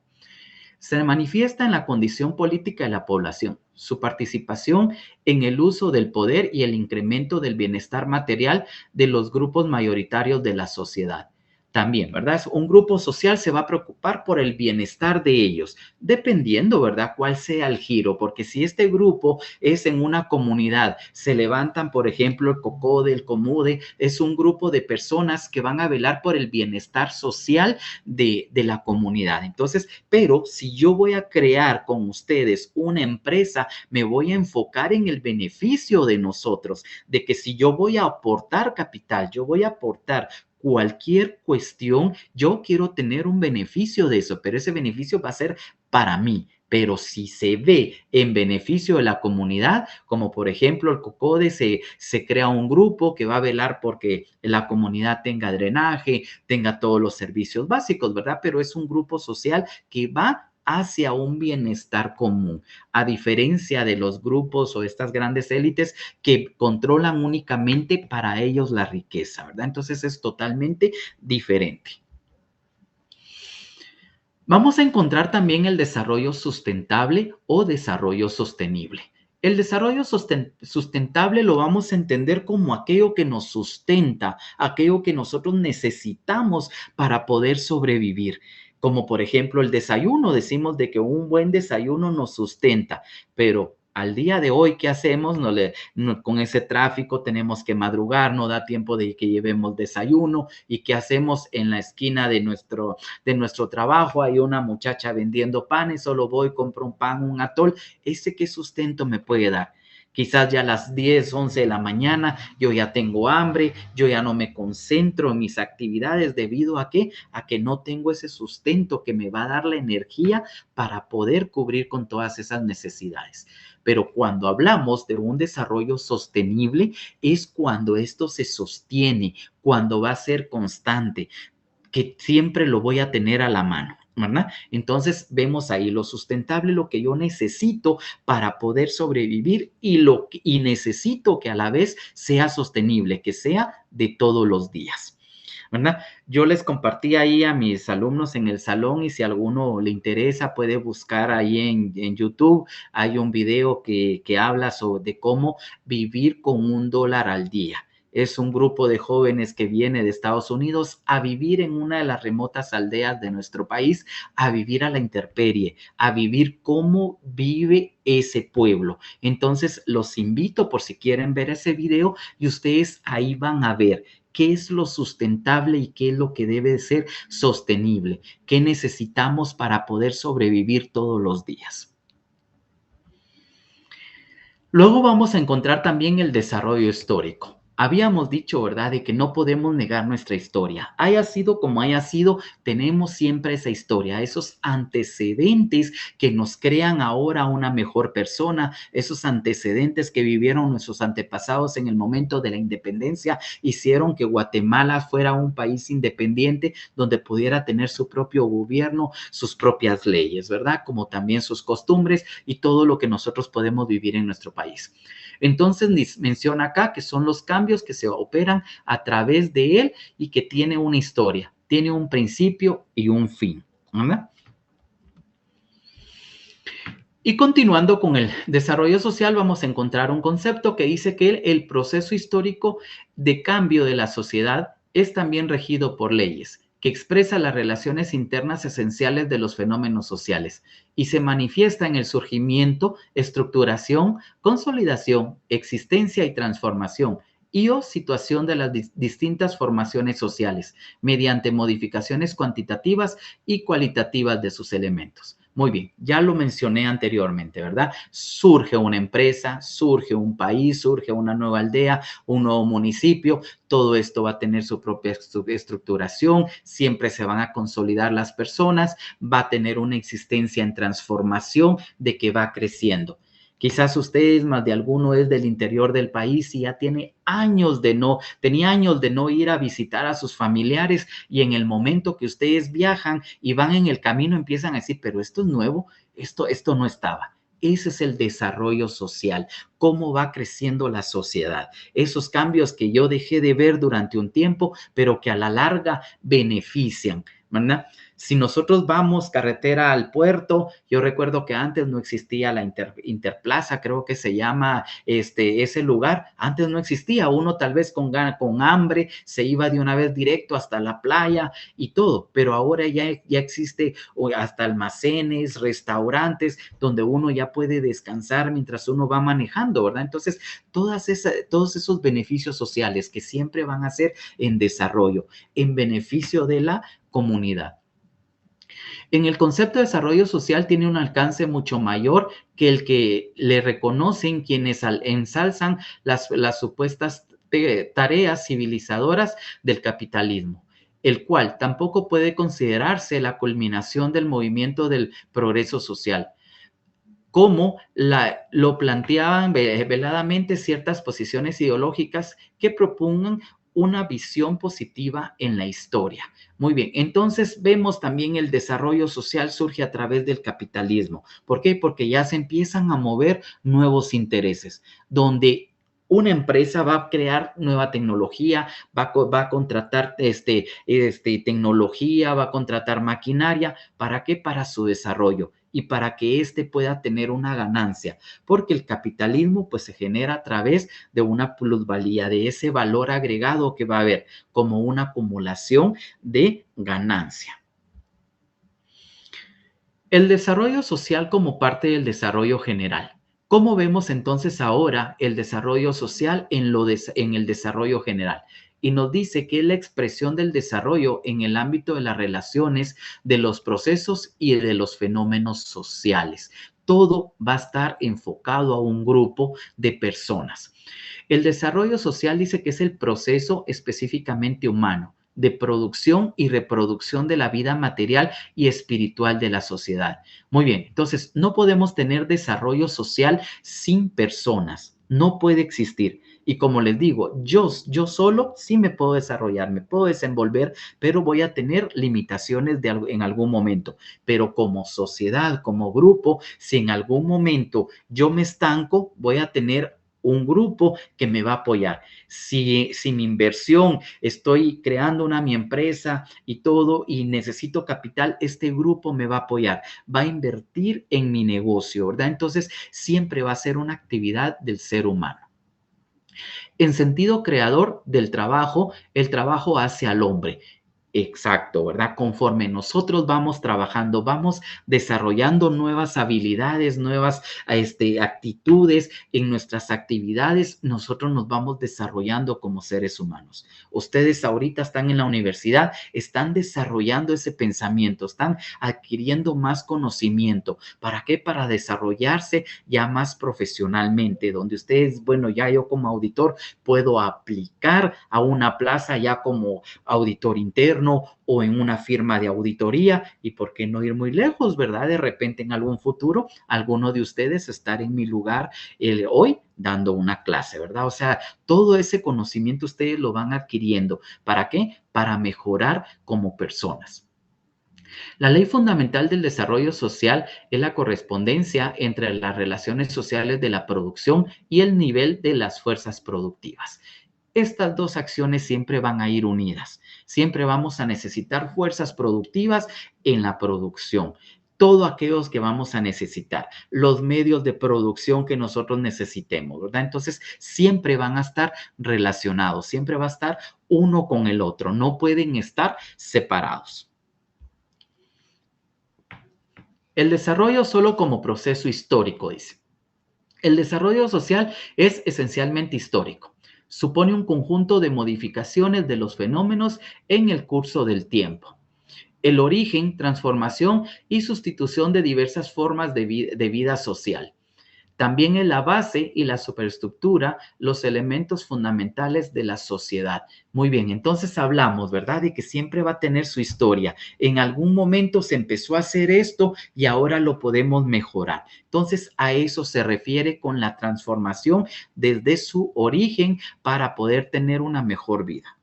Se manifiesta en la condición política de la población, su participación en el uso del poder y el incremento del bienestar material de los grupos mayoritarios de la sociedad. También, ¿verdad? Un grupo social se va a preocupar por el bienestar de ellos, dependiendo, ¿verdad?, cuál sea el giro, porque si este grupo es en una comunidad, se levantan, por ejemplo, el COCODE, el COMUDE, es un grupo de personas que van a velar por el bienestar social de la comunidad. Entonces, pero si yo voy a crear con ustedes una empresa, me voy a enfocar en el beneficio de nosotros, de que si yo voy a aportar capital, yo voy a aportar cualquier cuestión, yo quiero tener un beneficio de eso, pero ese beneficio va a ser para mí. Pero si se ve en beneficio de la comunidad, como por ejemplo el COCODE, se crea un grupo que va a velar porque la comunidad tenga drenaje, tenga todos los servicios básicos, ¿verdad? Pero es un grupo social que va hacia un bienestar común, a diferencia de los grupos o estas grandes élites que controlan únicamente para ellos la riqueza, ¿verdad? Entonces es totalmente diferente. Vamos a encontrar también el desarrollo sustentable o desarrollo sostenible. El desarrollo sustentable lo vamos a entender como aquello que nos sustenta, aquello que nosotros necesitamos para poder sobrevivir. Como por ejemplo el desayuno, decimos de que un buen desayuno nos sustenta, pero al día de hoy, ¿qué hacemos? Con ese tráfico tenemos que madrugar, no da tiempo de que llevemos desayuno. ¿Y qué hacemos en la esquina de nuestro trabajo? Hay una muchacha vendiendo panes, solo voy, compro un pan, un atol. ¿Ese qué sustento me puede dar? Quizás ya a las 10, 11 de la mañana yo ya tengo hambre, yo ya no me concentro en mis actividades debido a qué? A que no tengo ese sustento que me va a dar la energía para poder cubrir con todas esas necesidades. Pero cuando hablamos de un desarrollo sostenible es cuando esto se sostiene, cuando va a ser constante, que siempre lo voy a tener a la mano, ¿verdad? Entonces vemos ahí lo sustentable, lo que yo necesito para poder sobrevivir y necesito que a la vez sea sostenible, que sea de todos los días, ¿verdad? Yo les compartí ahí a mis alumnos en el salón y si a alguno le interesa puede buscar ahí en YouTube. Hay un video que habla de cómo vivir con $1 al día. Es un grupo de jóvenes que viene de Estados Unidos a vivir en una de las remotas aldeas de nuestro país, a vivir a la intemperie, a vivir cómo vive ese pueblo. Entonces, los invito por si quieren ver ese video y ustedes ahí van a ver qué es lo sustentable y qué es lo que debe ser sostenible, qué necesitamos para poder sobrevivir todos los días. Luego vamos a encontrar también el desarrollo histórico. habíamos dicho, ¿verdad?, de que no podemos negar nuestra historia. Haya sido como haya sido, tenemos siempre esa historia, esos antecedentes que nos crean ahora una mejor persona, esos antecedentes que vivieron nuestros antepasados en el momento de la independencia, hicieron que Guatemala fuera un país independiente donde pudiera tener su propio gobierno, sus propias leyes, ¿verdad? Como también sus costumbres y todo lo que nosotros podemos vivir en nuestro país. Entonces menciona acá que son los cambios que se operan a través de él y que tiene una historia, tiene un principio y un fin, ¿verdad? Y continuando con el desarrollo social, vamos a encontrar un concepto que dice que el proceso histórico de cambio de la sociedad es también regido por leyes, que expresa las relaciones internas esenciales de los fenómenos sociales y se manifiesta en el surgimiento, estructuración, consolidación, existencia y transformación y o situación de las distintas formaciones sociales mediante modificaciones cuantitativas y cualitativas de sus elementos. Muy bien, ya lo mencioné anteriormente, ¿verdad? Surge una empresa, surge un país, surge una nueva aldea, un nuevo municipio, todo esto va a tener su propia estructuración, siempre se van a consolidar las personas, va a tener una existencia en transformación de que va creciendo. Quizás ustedes, más de alguno es del interior del país y ya tenía años de no ir a visitar a sus familiares y en el momento que ustedes viajan y van en el camino empiezan a decir, pero esto es nuevo, esto no estaba. Ese es el desarrollo social, cómo va creciendo la sociedad. Esos cambios que yo dejé de ver durante un tiempo, pero que a la larga benefician, ¿verdad? Si nosotros vamos carretera al puerto, yo recuerdo que antes no existía la Interplaza, creo que se llama ese lugar, antes no existía, uno tal vez con hambre se iba de una vez directo hasta la playa y todo, pero ahora ya existe hasta almacenes, restaurantes, donde uno ya puede descansar mientras uno va manejando, ¿verdad? Entonces, todos esos beneficios sociales que siempre van a ser en desarrollo, en beneficio de la comunidad. En el concepto de desarrollo social tiene un alcance mucho mayor que el que le reconocen quienes ensalzan las supuestas tareas civilizadoras del capitalismo, el cual tampoco puede considerarse la culminación del movimiento del progreso social, como lo planteaban veladamente ciertas posiciones ideológicas que propongan una visión positiva en la historia. Muy bien, entonces vemos también el desarrollo social surge a través del capitalismo. ¿Por qué? Porque ya se empiezan a mover nuevos intereses, donde una empresa va a crear nueva tecnología, va a contratar tecnología, va a contratar maquinaria. ¿Para qué? Para su desarrollo y para que éste pueda tener una ganancia, porque el capitalismo pues se genera a través de una plusvalía, de ese valor agregado que va a haber como una acumulación de ganancia. El desarrollo social como parte del desarrollo general. ¿Cómo vemos entonces ahora el desarrollo social en el desarrollo general? Y nos dice que es la expresión del desarrollo en el ámbito de las relaciones, de los procesos y de los fenómenos sociales. Todo va a estar enfocado a un grupo de personas. El desarrollo social dice que es el proceso específicamente humano de producción y reproducción de la vida material y espiritual de la sociedad. Muy bien, entonces no podemos tener desarrollo social sin personas, no puede existir. Y como les digo, yo solo sí me puedo desarrollar, me puedo desenvolver, pero voy a tener limitaciones en algún momento. Pero como sociedad, como grupo, si en algún momento yo me estanco, voy a tener un grupo que me va a apoyar. Si mi inversión, estoy creando mi empresa y todo y necesito capital, este grupo me va a apoyar, va a invertir en mi negocio, ¿verdad? Entonces, siempre va a ser una actividad del ser humano. En sentido creador del trabajo, el trabajo hace al hombre. Exacto, ¿verdad? Conforme nosotros vamos trabajando, vamos desarrollando nuevas habilidades, nuevas actitudes en nuestras actividades, nosotros nos vamos desarrollando como seres humanos. Ustedes ahorita están en la universidad, están desarrollando ese pensamiento, están adquiriendo más conocimiento. ¿Para qué? Para desarrollarse ya más profesionalmente, donde ustedes, bueno, ya yo como auditor puedo aplicar a una plaza ya como auditor interno o en una firma de auditoría y por qué no ir muy lejos, ¿verdad? De repente en algún futuro, alguno de ustedes estar en mi lugar hoy dando una clase, ¿verdad? O sea, todo ese conocimiento ustedes lo van adquiriendo. ¿Para qué? Para mejorar como personas. La ley fundamental del desarrollo social es la correspondencia entre las relaciones sociales de la producción y el nivel de las fuerzas productivas. Estas dos acciones siempre van a ir unidas. Siempre vamos a necesitar fuerzas productivas en la producción. Todo aquellos que vamos a necesitar, los medios de producción que nosotros necesitemos, ¿verdad? Entonces, siempre van a estar relacionados, siempre va a estar uno con el otro, no pueden estar separados. El desarrollo solo como proceso histórico, dice. El desarrollo social es esencialmente histórico. Supone un conjunto de modificaciones de los fenómenos en el curso del tiempo. El origen, transformación y sustitución de diversas formas de vida social. También en la base y la superestructura, los elementos fundamentales de la sociedad. Muy bien, entonces hablamos, ¿verdad? De que siempre va a tener su historia. En algún momento se empezó a hacer esto y ahora lo podemos mejorar. Entonces a eso se refiere con la transformación desde su origen para poder tener una mejor vida.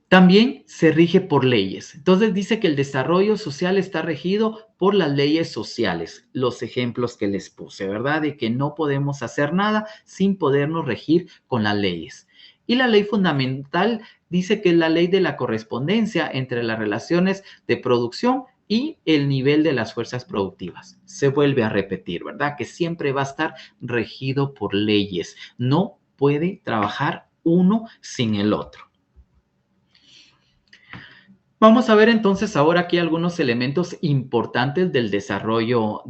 También se rige por leyes. Entonces dice que el desarrollo social está regido por las leyes sociales. Los ejemplos que les puse, ¿verdad? De que no podemos hacer nada sin podernos regir con las leyes. Y la ley fundamental dice que es la ley de la correspondencia entre las relaciones de producción y el nivel de las fuerzas productivas. Se vuelve a repetir, ¿verdad? Que siempre va a estar regido por leyes. No puede trabajar uno sin el otro. Vamos a ver entonces ahora aquí algunos elementos importantes del desarrollo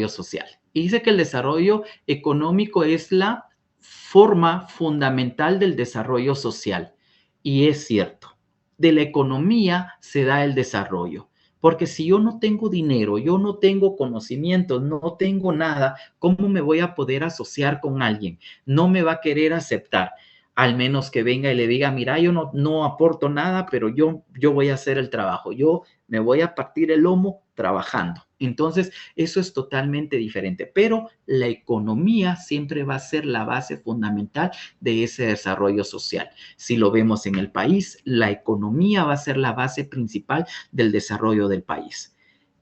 social. Y dice que el desarrollo económico es la forma fundamental del desarrollo social. Y es cierto, de la economía se da el desarrollo. Porque si yo no tengo dinero, yo no tengo conocimientos, no tengo nada, ¿cómo me voy a poder asociar con alguien? No me va a querer aceptar, al menos que venga y le diga, mira, yo no aporto nada, pero yo voy a hacer el trabajo, yo me voy a partir el lomo trabajando. Entonces, eso es totalmente diferente, pero la economía siempre va a ser la base fundamental de ese desarrollo social. Si lo vemos en el país, la economía va a ser la base principal del desarrollo del país.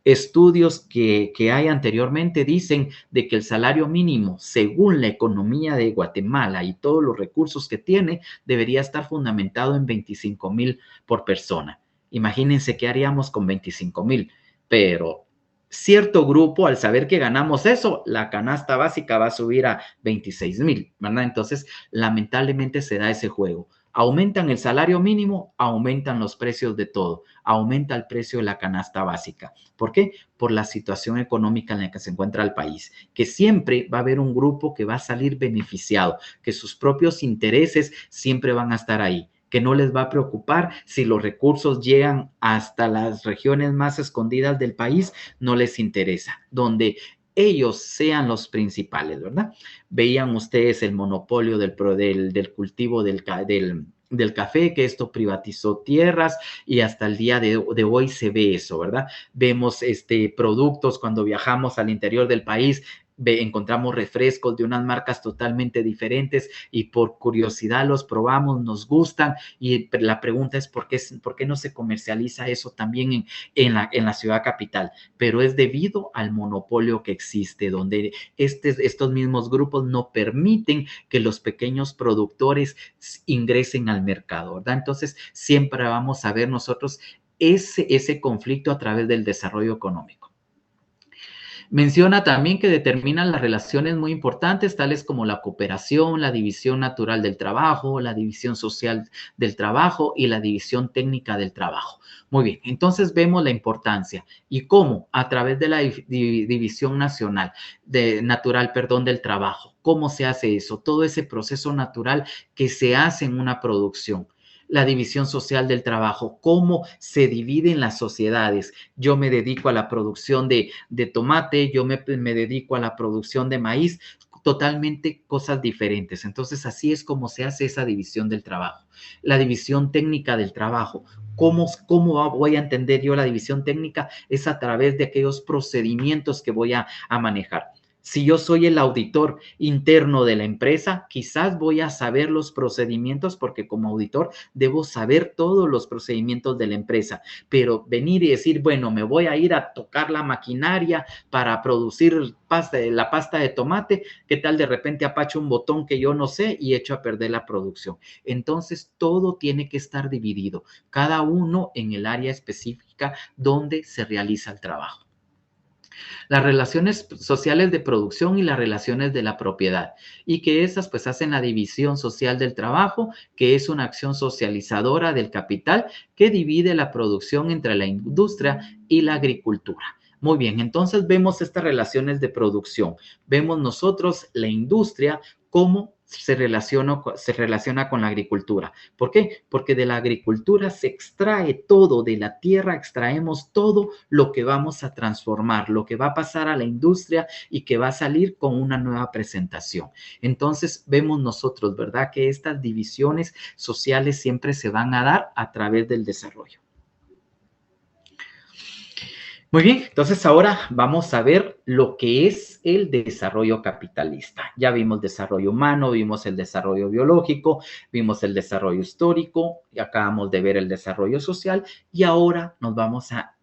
Estudios que hay anteriormente dicen de que el salario mínimo, según la economía de Guatemala y todos los recursos que tiene, debería estar fundamentado en 25,000 por persona. Imagínense qué haríamos con 25,000, pero cierto grupo, al saber que ganamos eso, la canasta básica va a subir a 26,000, ¿verdad? Entonces, lamentablemente se da ese juego. Aumentan el salario mínimo, aumentan los precios de todo, aumenta el precio de la canasta básica. ¿Por qué? Por la situación económica en la que se encuentra el país, que siempre va a haber un grupo que va a salir beneficiado, que sus propios intereses siempre van a estar ahí, que no les va a preocupar si los recursos llegan hasta las regiones más escondidas del país, no les interesa, donde ellos sean los principales, ¿verdad? Veían ustedes el monopolio del cultivo del café, que esto privatizó tierras y hasta el día de hoy se ve eso, ¿verdad? Vemos productos cuando viajamos al interior del país, encontramos refrescos de unas marcas totalmente diferentes y por curiosidad los probamos, nos gustan y la pregunta es ¿por qué no se comercializa eso también en la ciudad capital? Pero es debido al monopolio que existe, donde estos mismos grupos no permiten que los pequeños productores ingresen al mercado, ¿verdad? Entonces siempre vamos a ver nosotros ese conflicto a través del desarrollo económico. Menciona también que determinan las relaciones muy importantes, tales como la cooperación, la división natural del trabajo, la división social del trabajo y la división técnica del trabajo. Muy bien, entonces vemos la importancia y cómo a través de la división natural, del trabajo, cómo se hace eso, todo ese proceso natural que se hace en una producción. La división social del trabajo, cómo se dividen las sociedades. Yo me dedico a la producción de tomate, yo me dedico a la producción de maíz, totalmente cosas diferentes. Entonces, así es como se hace esa división del trabajo. La división técnica del trabajo. ¿Cómo voy a entender yo la división técnica? Es a través de aquellos procedimientos que voy a manejar. Si yo soy el auditor interno de la empresa, quizás voy a saber los procedimientos porque como auditor debo saber todos los procedimientos de la empresa, pero venir y decir, bueno, me voy a ir a tocar la maquinaria para producir la pasta de tomate, ¿qué tal de repente apacho un botón que yo no sé y echo a perder la producción? Entonces, todo tiene que estar dividido, cada uno en el área específica donde se realiza el trabajo. Las relaciones sociales de producción y las relaciones de la propiedad, y que esas pues hacen la división social del trabajo, que es una acción socializadora del capital que divide la producción entre la industria y la agricultura. Muy bien, entonces vemos estas relaciones de producción. Vemos nosotros la industria como se relaciona con la agricultura. ¿Por qué? Porque de la agricultura se extrae todo, de la tierra extraemos todo lo que vamos a transformar, lo que va a pasar a la industria y que va a salir con una nueva presentación. Entonces vemos nosotros, ¿verdad? Que estas divisiones sociales siempre se van a dar a través del desarrollo. Muy bien, entonces ahora vamos a ver lo que es el desarrollo capitalista. Ya vimos desarrollo humano, vimos el desarrollo biológico, vimos el desarrollo histórico, y acabamos de ver el desarrollo social y ahora nos vamos a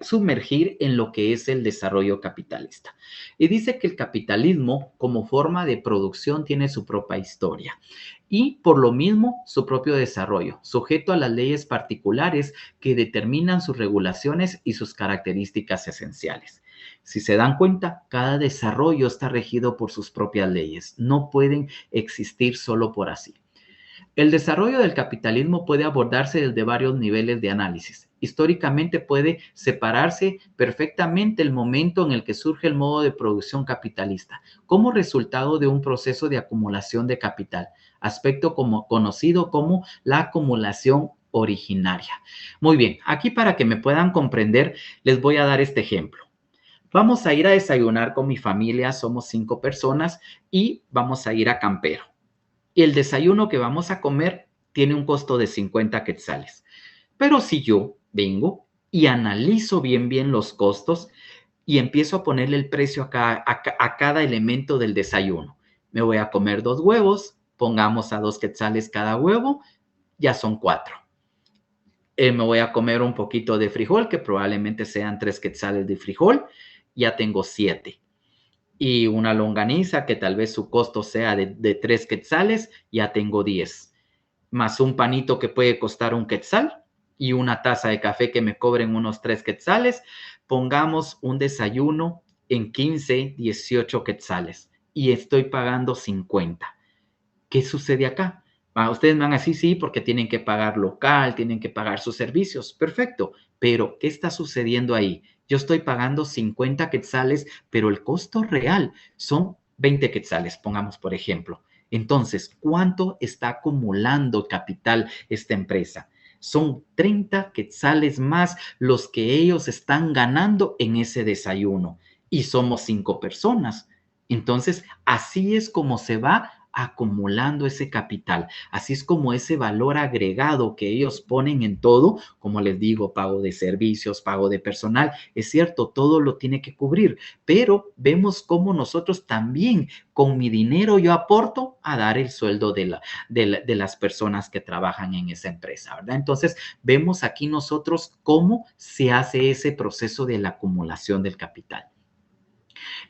sumergir en lo que es el desarrollo capitalista. Y dice que el capitalismo como forma de producción tiene su propia historia y por lo mismo su propio desarrollo, sujeto a las leyes particulares que determinan sus regulaciones y sus características esenciales. Si se dan cuenta, cada desarrollo está regido por sus propias leyes, no pueden existir solo por así. El desarrollo del capitalismo puede abordarse desde varios niveles de análisis. Históricamente puede separarse perfectamente el momento en el que surge el modo de producción capitalista como resultado de un proceso de acumulación de capital, aspecto conocido como la acumulación originaria. Muy bien, aquí para que me puedan comprender, les voy a dar este ejemplo. Vamos a ir a desayunar con mi familia, somos 5 personas y vamos a ir a Campero. Y el desayuno que vamos a comer tiene un costo de 50 quetzales. Pero si yo vengo y analizo bien los costos y empiezo a ponerle el precio a cada elemento del desayuno. Me voy a comer 2 huevos, pongamos a 2 quetzales cada huevo, ya son 4. Me voy a comer un poquito de frijol, que probablemente sean 3 quetzales de frijol, ya tengo 7. Y una longaniza que tal vez su costo sea de 3 quetzales, ya tengo 10. Más un panito que puede costar 1 quetzal y una taza de café que me cobren unos 3 quetzales. Pongamos un desayuno en 15, 18 quetzales y estoy pagando 50. ¿Qué sucede acá? Ustedes van así, sí, porque tienen que pagar local, tienen que pagar sus servicios. Perfecto. Pero, ¿qué está sucediendo ahí? Yo estoy pagando 50 quetzales, pero el costo real son 20 quetzales, pongamos por ejemplo. Entonces, ¿cuánto está acumulando capital esta empresa? Son 30 quetzales más los que ellos están ganando en ese desayuno. Y somos 5 personas. Entonces, así es como se va acumulando ese capital. Así es como ese valor agregado que ellos ponen en todo, como les digo, pago de servicios, pago de personal, es cierto, todo lo tiene que cubrir, pero vemos cómo nosotros también con mi dinero yo aporto a dar el sueldo de las personas que trabajan en esa empresa, ¿verdad? Entonces, vemos aquí nosotros cómo se hace ese proceso de la acumulación del capital.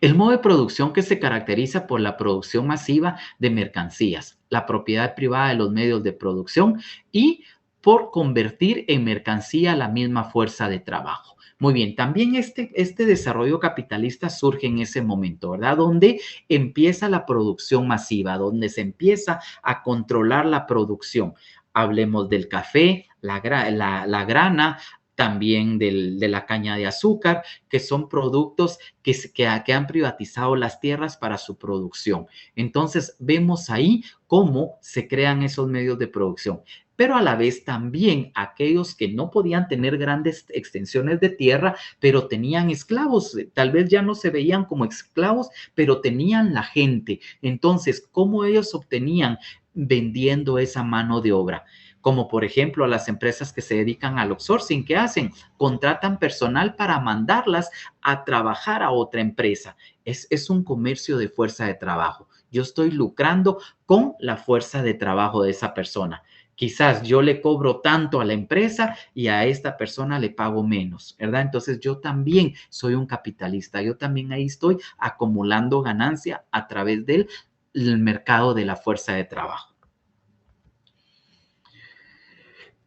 El modo de producción que se caracteriza por la producción masiva de mercancías, la propiedad privada de los medios de producción y por convertir en mercancía la misma fuerza de trabajo. Muy bien, también este desarrollo capitalista surge en ese momento, ¿verdad? Donde empieza la producción masiva, donde se empieza a controlar la producción. Hablemos del café, la grana, también de la caña de azúcar, que son productos que han privatizado las tierras para su producción. Entonces, vemos ahí cómo se crean esos medios de producción. Pero a la vez también aquellos que no podían tener grandes extensiones de tierra, pero tenían esclavos, tal vez ya no se veían como esclavos, pero tenían la gente. Entonces, ¿cómo ellos obtenían? Vendiendo esa mano de obra, como por ejemplo a las empresas que se dedican al outsourcing. ¿Qué hacen? Contratan personal para mandarlas a trabajar a otra empresa. Es un comercio de fuerza de trabajo. Yo estoy lucrando con la fuerza de trabajo de esa persona. Quizás yo le cobro tanto a la empresa y a esta persona le pago menos, ¿verdad? Entonces yo también soy un capitalista. Yo también ahí estoy acumulando ganancia a través del mercado de la fuerza de trabajo.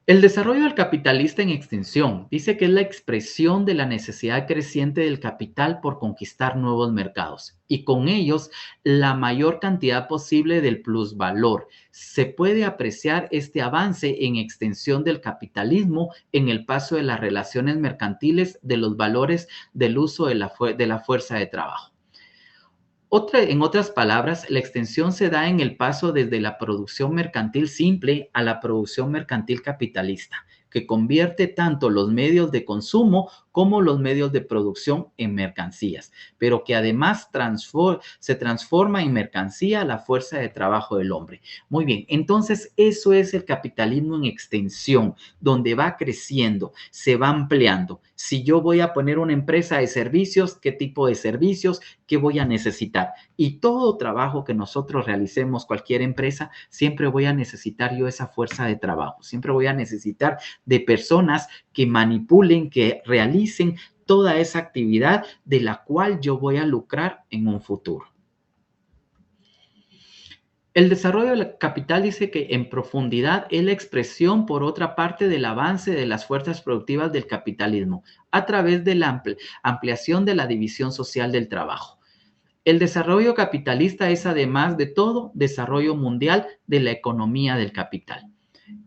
El desarrollo del capitalista en extensión dice que es la expresión de la necesidad creciente del capital por conquistar nuevos mercados y con ellos la mayor cantidad posible del plusvalor. Se puede apreciar este avance en extensión del capitalismo en el paso de las relaciones mercantiles de los valores del uso de la fuerza de trabajo. En otras palabras, la extensión se da en el paso desde la producción mercantil simple a la producción mercantil capitalista, que convierte tanto los medios de consumo como los medios de producción en mercancías, pero que además se transforma en mercancía la fuerza de trabajo del hombre. Muy bien, entonces eso es el capitalismo en extensión, donde va creciendo, se va ampliando. Si yo voy a poner una empresa de servicios, ¿qué tipo de servicios? ¿Qué voy a necesitar? Y todo trabajo que nosotros realicemos, cualquier empresa, siempre voy a necesitar yo esa fuerza de trabajo, siempre voy a necesitar de personas que manipulen, que realicen toda esa actividad de la cual yo voy a lucrar en un futuro. El desarrollo del capital dice que en profundidad es la expresión, por otra parte, del avance de las fuerzas productivas del capitalismo a través de la ampliación de la división social del trabajo. El desarrollo capitalista es, además de todo, desarrollo mundial de la economía del capital.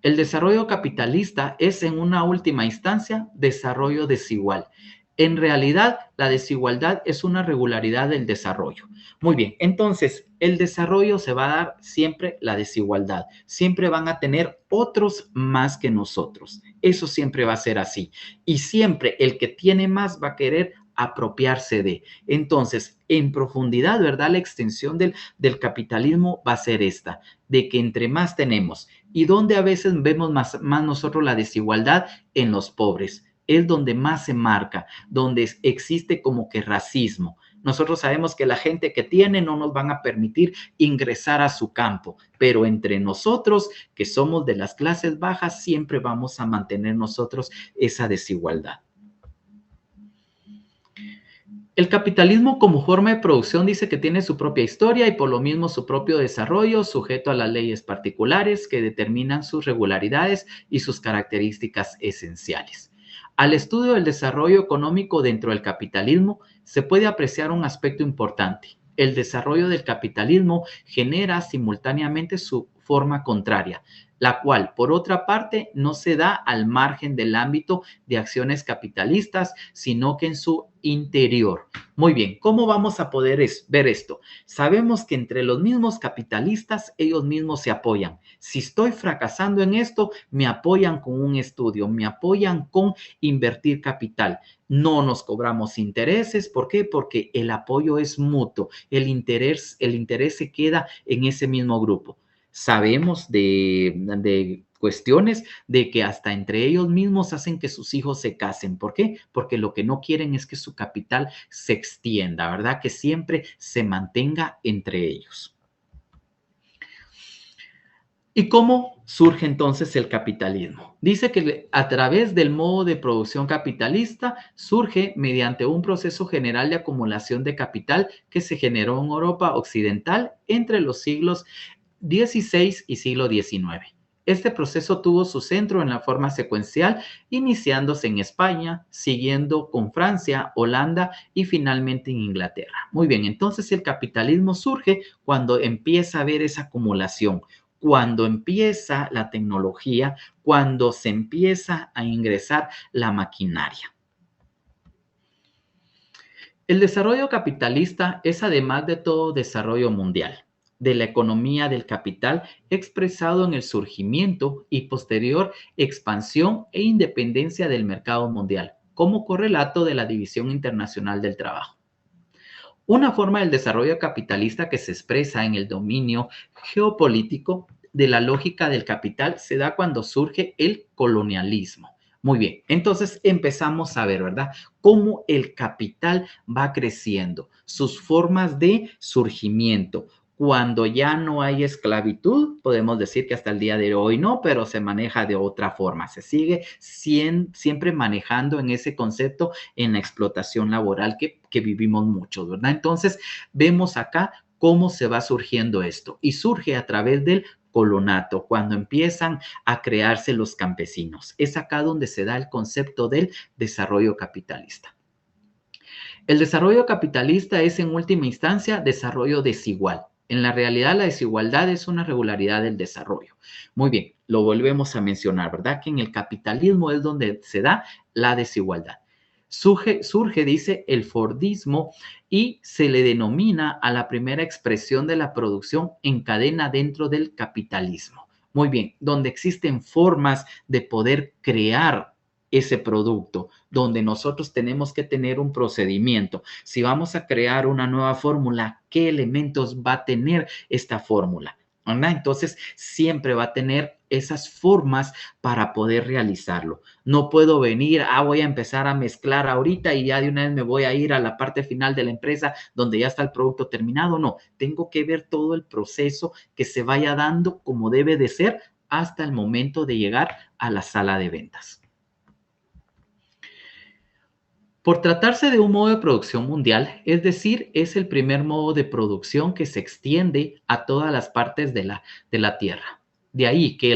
El desarrollo capitalista es, en una última instancia, desarrollo desigual. En realidad, la desigualdad es una regularidad del desarrollo. Muy bien, entonces, el desarrollo se va a dar siempre la desigualdad. Siempre van a tener otros más que nosotros. Eso siempre va a ser así. Y siempre el que tiene más va a querer apropiarse de. Entonces, en profundidad, ¿verdad? La extensión del capitalismo va a ser esta, de que entre más tenemos. ¿Y donde a veces vemos más nosotros la desigualdad? En los pobres. Es donde más se marca, donde existe como que racismo. Nosotros sabemos que la gente que tiene no nos van a permitir ingresar a su campo, pero entre nosotros, que somos de las clases bajas, siempre vamos a mantener nosotros esa desigualdad. El capitalismo como forma de producción dice que tiene su propia historia y por lo mismo su propio desarrollo, sujeto a las leyes particulares que determinan sus regularidades y sus características esenciales. Al estudio del desarrollo económico dentro del capitalismo se puede apreciar un aspecto importante. El desarrollo del capitalismo genera simultáneamente su forma contraria, la cual, por otra parte, no se da al margen del ámbito de acciones capitalistas, sino que en su interior. Muy bien, ¿cómo vamos a poder ver esto? Sabemos que entre los mismos capitalistas, ellos mismos se apoyan. Si estoy fracasando en esto, me apoyan con un estudio, me apoyan con invertir capital. No nos cobramos intereses. ¿Por qué? Porque el apoyo es mutuo. El interés se queda en ese mismo grupo. Sabemos de cuestiones de que hasta entre ellos mismos hacen que sus hijos se casen. ¿Por qué? Porque lo que no quieren es que su capital se extienda, ¿verdad? Que siempre se mantenga entre ellos. ¿Y cómo surge entonces el capitalismo? Dice que a través del modo de producción capitalista surge mediante un proceso general de acumulación de capital que se generó en Europa occidental entre los siglos XVI y siglo XIX. Este proceso tuvo su centro en la forma secuencial, iniciándose en España, siguiendo con Francia, Holanda y finalmente en Inglaterra. Muy bien, entonces el capitalismo surge cuando empieza a haber esa acumulación, cuando empieza la tecnología, cuando se empieza a ingresar la maquinaria. El desarrollo capitalista es, además de todo, desarrollo mundial de la economía del capital expresado en el surgimiento y posterior expansión e independencia del mercado mundial, como correlato de la División Internacional del Trabajo. Una forma del desarrollo capitalista que se expresa en el dominio geopolítico de la lógica del capital se da cuando surge el colonialismo. Muy bien, entonces empezamos a ver, ¿verdad? Cómo el capital va creciendo, sus formas de surgimiento. Cuando ya no hay esclavitud, podemos decir que hasta el día de hoy no, pero se maneja de otra forma. Se sigue siempre manejando en ese concepto en la explotación laboral que vivimos muchos, ¿verdad? Entonces, vemos acá cómo se va surgiendo esto y surge a través del colonato, cuando empiezan a crearse los campesinos. Es acá donde se da el concepto del desarrollo capitalista. El desarrollo capitalista es en última instancia desarrollo desigual. En la realidad, la desigualdad es una regularidad del desarrollo. Muy bien, lo volvemos a mencionar, ¿verdad? Que en el capitalismo es donde se da la desigualdad. Surge, dice, el Fordismo y se le denomina a la primera expresión de la producción en cadena dentro del capitalismo. Muy bien, donde existen formas de poder crear ese producto, donde nosotros tenemos que tener un procedimiento. Si vamos a crear una nueva fórmula, ¿qué elementos va a tener esta fórmula? ¿Verdad? Entonces, siempre va a tener esas formas para poder realizarlo. No puedo venir, voy a empezar a mezclar ahorita y ya de una vez me voy a ir a la parte final de la empresa donde ya está el producto terminado. No, tengo que ver todo el proceso que se vaya dando como debe de ser hasta el momento de llegar a la sala de ventas. Por tratarse de un modo de producción mundial, es decir, es el primer modo de producción que se extiende a todas las partes de la Tierra. De ahí que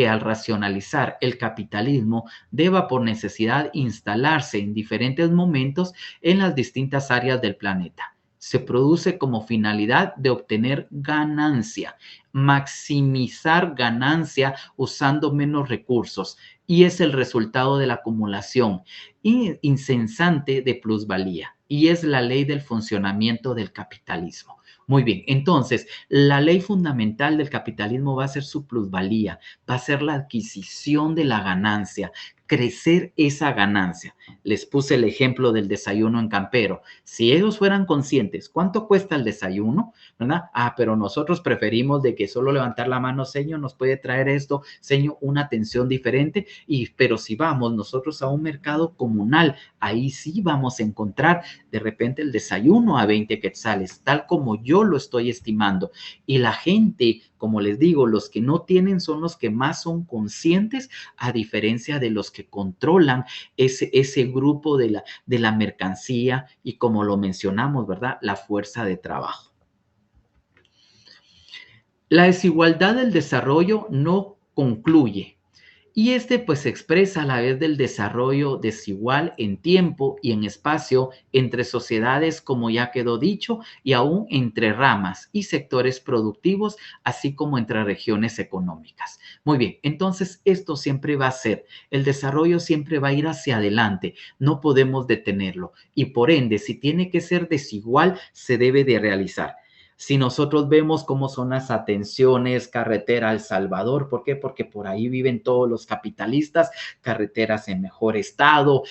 al racionalizar el capitalismo deba por necesidad instalarse en diferentes momentos en las distintas áreas del planeta. Se produce como finalidad de obtener ganancia, maximizar ganancia usando menos recursos, y es el resultado de la acumulación incesante de plusvalía, y es la ley del funcionamiento del capitalismo. Muy bien, entonces, la ley fundamental del capitalismo va a ser su plusvalía, va a ser la adquisición de la ganancia, crecer esa ganancia. Les puse el ejemplo del desayuno en Campero. Si ellos fueran conscientes, ¿cuánto cuesta el desayuno? ¿Verdad? Pero nosotros preferimos de que solo levantar la mano, señor, nos puede traer esto, señor, una atención diferente, pero si vamos nosotros a un mercado comunal, ahí sí vamos a encontrar de repente el desayuno a 20 quetzales, tal como yo lo estoy estimando. Y la gente, como les digo, los que no tienen son los que más son conscientes, a diferencia de los que controlan ese grupo de la mercancía y, como lo mencionamos, ¿verdad?, la fuerza de trabajo. La desigualdad del desarrollo no concluye. Y pues se expresa a la vez del desarrollo desigual en tiempo y en espacio entre sociedades, como ya quedó dicho, y aún entre ramas y sectores productivos, así como entre regiones económicas. Muy bien, entonces esto siempre va a ser, el desarrollo siempre va a ir hacia adelante, no podemos detenerlo, y por ende, si tiene que ser desigual, se debe de realizar. Si nosotros vemos cómo son las atenciones, carretera a El Salvador, ¿por qué? Porque por ahí viven todos los capitalistas, carreteras en mejor estado,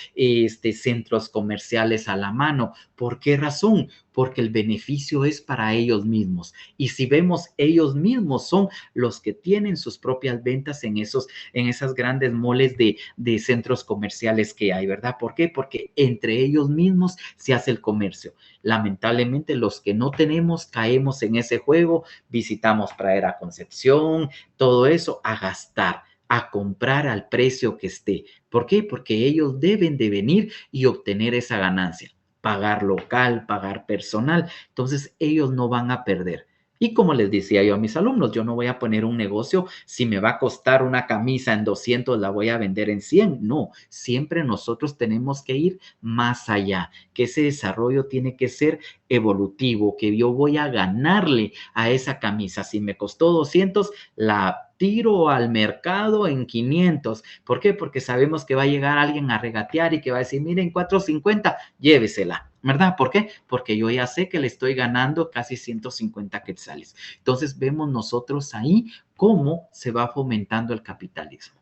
centros comerciales a la mano. ¿Por qué razón? Porque el beneficio es para ellos mismos. Y si vemos, ellos mismos son los que tienen sus propias ventas en esas grandes moles de centros comerciales que hay, ¿verdad? ¿Por qué? Porque entre ellos mismos se hace el comercio. Lamentablemente, los que no tenemos caemos en ese juego, visitamos Pradera Concepción, todo eso, a gastar, a comprar al precio que esté. ¿Por qué? Porque ellos deben de venir y obtener esa ganancia, pagar local, pagar personal. Entonces, ellos no van a perder. Y como les decía yo a mis alumnos, yo no voy a poner un negocio, si me va a costar una camisa en 200, la voy a vender en 100. No, siempre nosotros tenemos que ir más allá, que ese desarrollo tiene que ser evolutivo, que yo voy a ganarle a esa camisa. Si me costó 200, la tiro al mercado en 500. ¿Por qué? Porque sabemos que va a llegar alguien a regatear y que va a decir, miren, 450, llévesela. ¿Verdad? ¿Por qué? Porque yo ya sé que le estoy ganando casi 150 quetzales. Entonces vemos nosotros ahí cómo se va fomentando el capitalismo.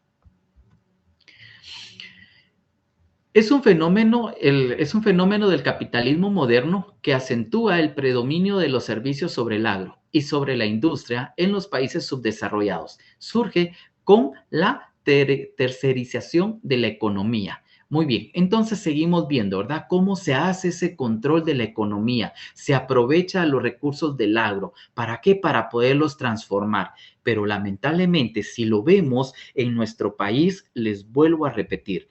Es un fenómeno del capitalismo moderno que acentúa el predominio de los servicios sobre el agro y sobre la industria en los países subdesarrollados. Surge con la tercerización de la economía. Muy bien, entonces seguimos viendo, ¿verdad? Cómo se hace ese control de la economía. Se aprovecha los recursos del agro. ¿Para qué? Para poderlos transformar. Pero lamentablemente, si lo vemos en nuestro país, les vuelvo a repetir,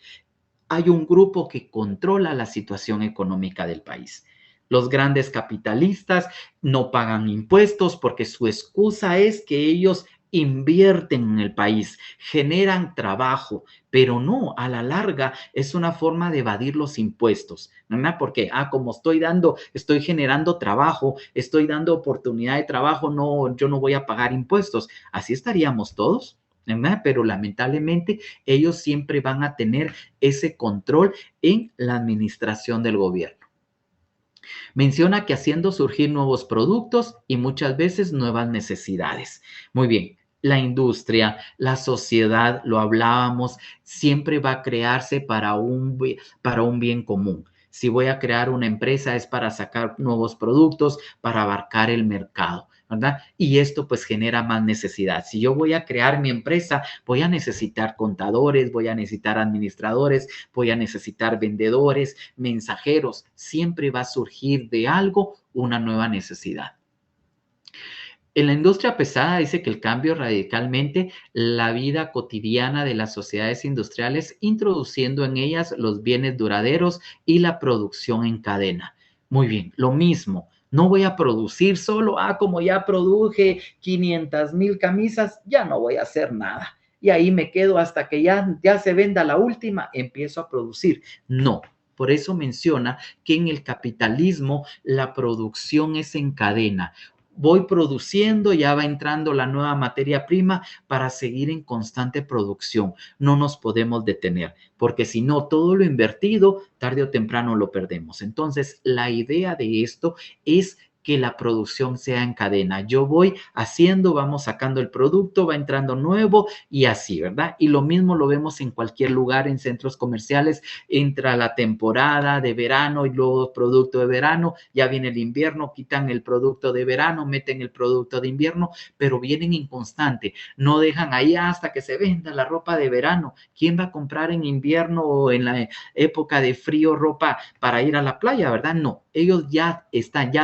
hay un grupo que controla la situación económica del país. Los grandes capitalistas no pagan impuestos porque su excusa es que ellos invierten en el país, generan trabajo, pero no, a la larga es una forma de evadir los impuestos, ¿verdad? Porque, como estoy generando trabajo, estoy dando oportunidad de trabajo, no, yo no voy a pagar impuestos. Así estaríamos todos, ¿verdad? Pero lamentablemente ellos siempre van a tener ese control en la administración del gobierno. Menciona que haciendo surgir nuevos productos y muchas veces nuevas necesidades. Muy bien, la industria, la sociedad, lo hablábamos, siempre va a crearse para un bien común. Si voy a crear una empresa es para sacar nuevos productos, para abarcar el mercado, ¿verdad? Y esto pues genera más necesidad. Si yo voy a crear mi empresa, voy a necesitar contadores, voy a necesitar administradores, voy a necesitar vendedores, mensajeros. Siempre va a surgir de algo una nueva necesidad. En la industria pesada dice que el cambio radicalmente la vida cotidiana de las sociedades industriales, introduciendo en ellas los bienes duraderos y la producción en cadena. Muy bien, lo mismo. No voy a producir solo, como ya produje 500,000 camisas, ya no voy a hacer nada. Y ahí me quedo hasta que ya se venda la última, empiezo a producir. No, por eso menciona que en el capitalismo la producción es en cadena. Voy produciendo, ya va entrando la nueva materia prima para seguir en constante producción. No nos podemos detener, porque si no, todo lo invertido, tarde o temprano lo perdemos. Entonces, la idea de esto es que la producción sea en cadena. Yo voy haciendo, vamos sacando el producto, va entrando nuevo y así, ¿verdad? Y lo mismo lo vemos en cualquier lugar, en centros comerciales, entra la temporada de verano y luego producto de verano, ya viene el invierno, quitan el producto de verano, meten el producto de invierno, pero vienen inconstante, no dejan ahí hasta que se venda la ropa de verano. ¿Quién va a comprar en invierno o en la época de frío ropa para ir a la playa, verdad? No, ellos ya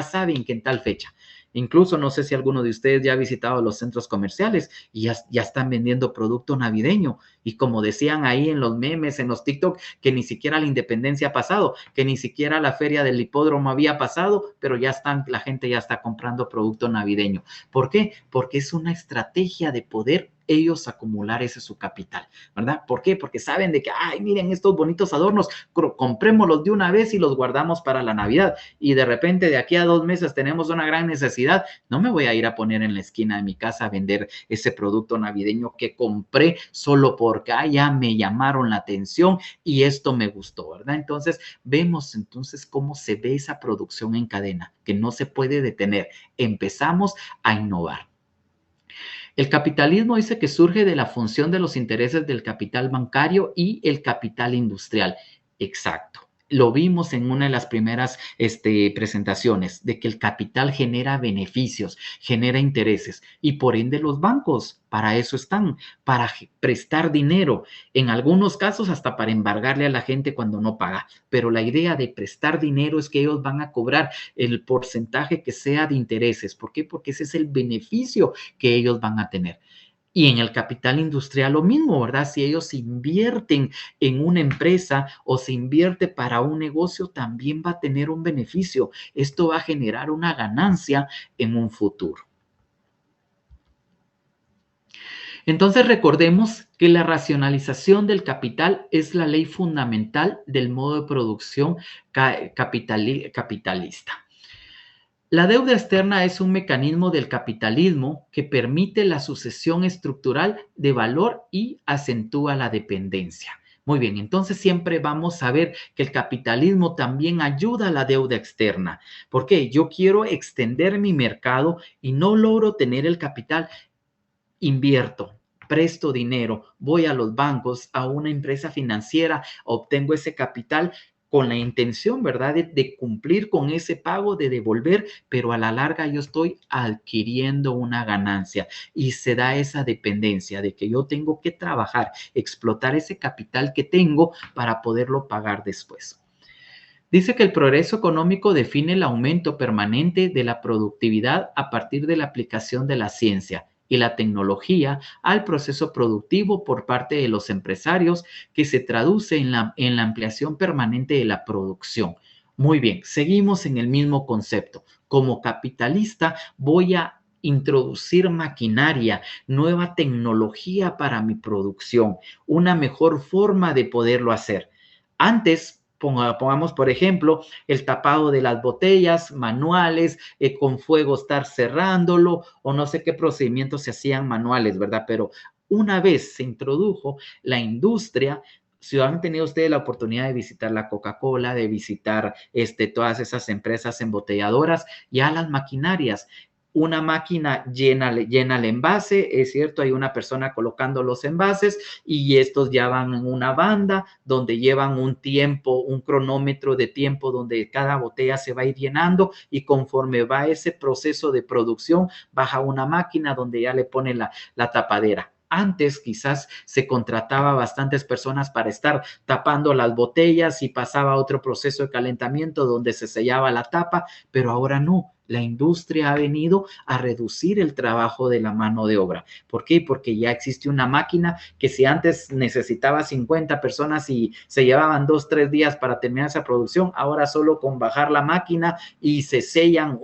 saben que en tal fecha. Incluso no sé si alguno de ustedes ya ha visitado los centros comerciales y ya están vendiendo producto navideño. Y como decían ahí en los memes, en los TikTok, que ni siquiera la independencia ha pasado, que ni siquiera la feria del hipódromo había pasado, pero la gente ya está comprando producto navideño. ¿Por qué? Porque es una estrategia de poder ellos acumular ese su capital, ¿verdad? ¿Por qué? Porque saben de que, miren estos bonitos adornos, comprémoslos de una vez y los guardamos para la Navidad. Y de repente de aquí a 2 meses tenemos una gran necesidad. No me voy a ir a poner en la esquina de mi casa a vender ese producto navideño que compré solo porque ya me llamaron la atención y esto me gustó, ¿verdad? Entonces vemos cómo se ve esa producción en cadena, que no se puede detener. Empezamos a innovar. El capitalismo dice que surge de la función de los intereses del capital bancario y el capital industrial. Exacto. Lo vimos en una de las primeras presentaciones, de que el capital genera beneficios, genera intereses y por ende los bancos para eso están, para prestar dinero, en algunos casos hasta para embargarle a la gente cuando no paga. Pero la idea de prestar dinero es que ellos van a cobrar el porcentaje que sea de intereses. ¿Por qué? Porque ese es el beneficio que ellos van a tener. Y en el capital industrial lo mismo, ¿verdad? Si ellos invierten en una empresa o se invierte para un negocio, también va a tener un beneficio. Esto va a generar una ganancia en un futuro. Entonces recordemos que la racionalización del capital es la ley fundamental del modo de producción capitalista. La deuda externa es un mecanismo del capitalismo que permite la sucesión estructural de valor y acentúa la dependencia. Muy bien, entonces siempre vamos a ver que el capitalismo también ayuda a la deuda externa. ¿Por qué? Yo quiero extender mi mercado y no logro tener el capital. Invierto, presto dinero, voy a los bancos, a una empresa financiera, obtengo ese capital con la intención, ¿verdad?, de cumplir con ese pago, de devolver, pero a la larga yo estoy adquiriendo una ganancia y se da esa dependencia de que yo tengo que trabajar, explotar ese capital que tengo para poderlo pagar después. Dice que el progreso económico define el aumento permanente de la productividad a partir de la aplicación de la ciencia y la tecnología al proceso productivo por parte de los empresarios, que se traduce en la ampliación permanente de la producción. Muy bien, seguimos en el mismo concepto. Como capitalista voy a introducir maquinaria, nueva tecnología para mi producción, una mejor forma de poderlo hacer. Antes, pongamos, por ejemplo, el tapado de las botellas manuales, con fuego estar cerrándolo, o no sé qué procedimientos se hacían manuales, ¿verdad? Pero una vez se introdujo la industria, si han tenido ustedes la oportunidad de visitar la Coca-Cola, de visitar todas esas empresas embotelladoras, ya las maquinarias, una máquina llena el envase, es cierto, hay una persona colocando los envases y estos ya van en una banda donde llevan un tiempo, un cronómetro de tiempo donde cada botella se va a ir llenando, y conforme va ese proceso de producción, baja una máquina donde ya le pone la tapadera. Antes quizás se contrataba bastantes personas para estar tapando las botellas y pasaba otro proceso de calentamiento donde se sellaba la tapa, pero ahora no. La industria ha venido a reducir el trabajo de la mano de obra. ¿Por qué? Porque ya existe una máquina que, si antes necesitaba 50 personas y se llevaban 2-3 días para terminar esa producción, ahora solo con bajar la máquina y se sellan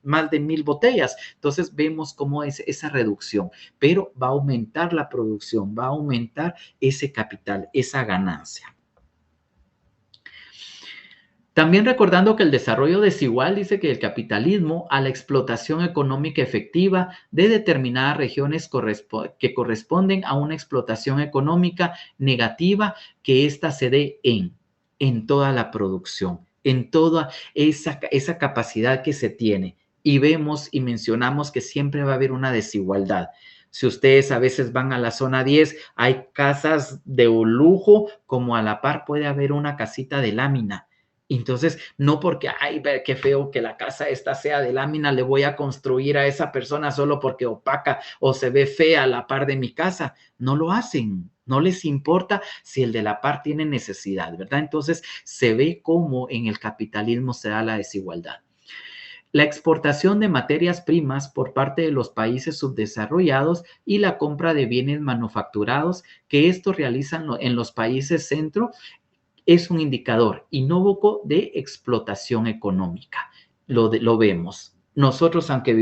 más de 1000 botellas. Entonces vemos cómo es esa reducción, pero va a aumentar la producción, va a aumentar ese capital, esa ganancia. También recordando que el desarrollo desigual dice que el capitalismo a la explotación económica efectiva de determinadas regiones que corresponden a una explotación económica negativa, que ésta se dé en toda la producción, en toda esa capacidad que se tiene. Y vemos y mencionamos que siempre va a haber una desigualdad. Si ustedes a veces van a la zona 10, hay casas de lujo, como a la par puede haber una casita de lámina. Entonces, no porque, ay, qué feo que la casa esta sea de lámina, le voy a construir a esa persona solo porque opaca o se ve fea a la par de mi casa. No lo hacen, no les importa si el de la par tiene necesidad, ¿verdad? Entonces, se ve cómo en el capitalismo se da la desigualdad. La exportación de materias primas por parte de los países subdesarrollados y la compra de bienes manufacturados que estos realizan en los países centro es un indicador inequívoco de explotación económica. Lo vemos. Nosotros, aunque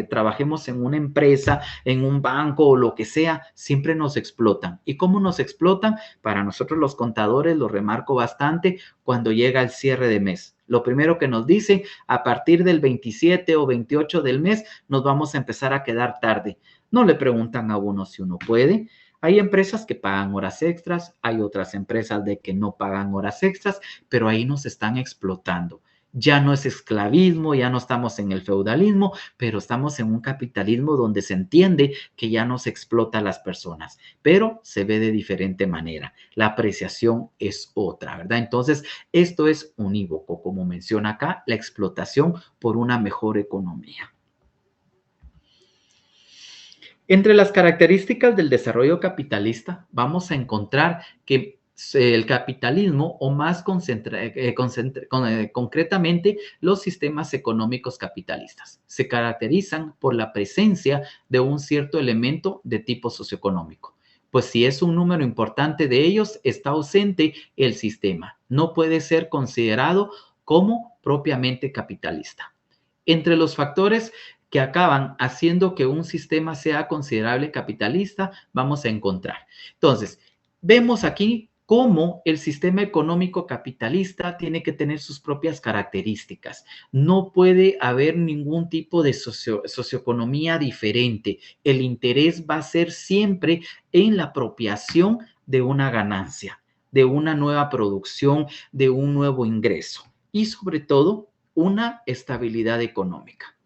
trabajemos en una empresa, en un banco o lo que sea, siempre nos explotan. ¿Y cómo nos explotan? Para nosotros los contadores, lo remarco bastante, cuando llega el cierre de mes. Lo primero que nos dicen, a partir del 27 o 28 del mes, nos vamos a empezar a quedar tarde. No le preguntan a uno si uno puede. Hay empresas que pagan horas extras, hay otras empresas de que no pagan horas extras, pero ahí nos están explotando. Ya no es esclavismo, ya no estamos en el feudalismo, pero estamos en un capitalismo donde se entiende que ya no se explota a las personas, pero se ve de diferente manera. La apreciación es otra, ¿verdad? Entonces, esto es unívoco, como menciona acá, la explotación por una mejor economía. Entre las características del desarrollo capitalista, vamos a encontrar que el capitalismo, o más concretamente los sistemas económicos capitalistas, se caracterizan por la presencia de un cierto elemento de tipo socioeconómico. Pues si es un número importante de ellos, está ausente el sistema. No puede ser considerado como propiamente capitalista. Entre los factores que acaban haciendo que un sistema sea considerable capitalista, vamos a encontrar. Entonces, vemos aquí cómo el sistema económico capitalista tiene que tener sus propias características. No puede haber ningún tipo de socioeconomía diferente. El interés va a ser siempre en la apropiación de una ganancia, de una nueva producción, de un nuevo ingreso y sobre todo una estabilidad económica.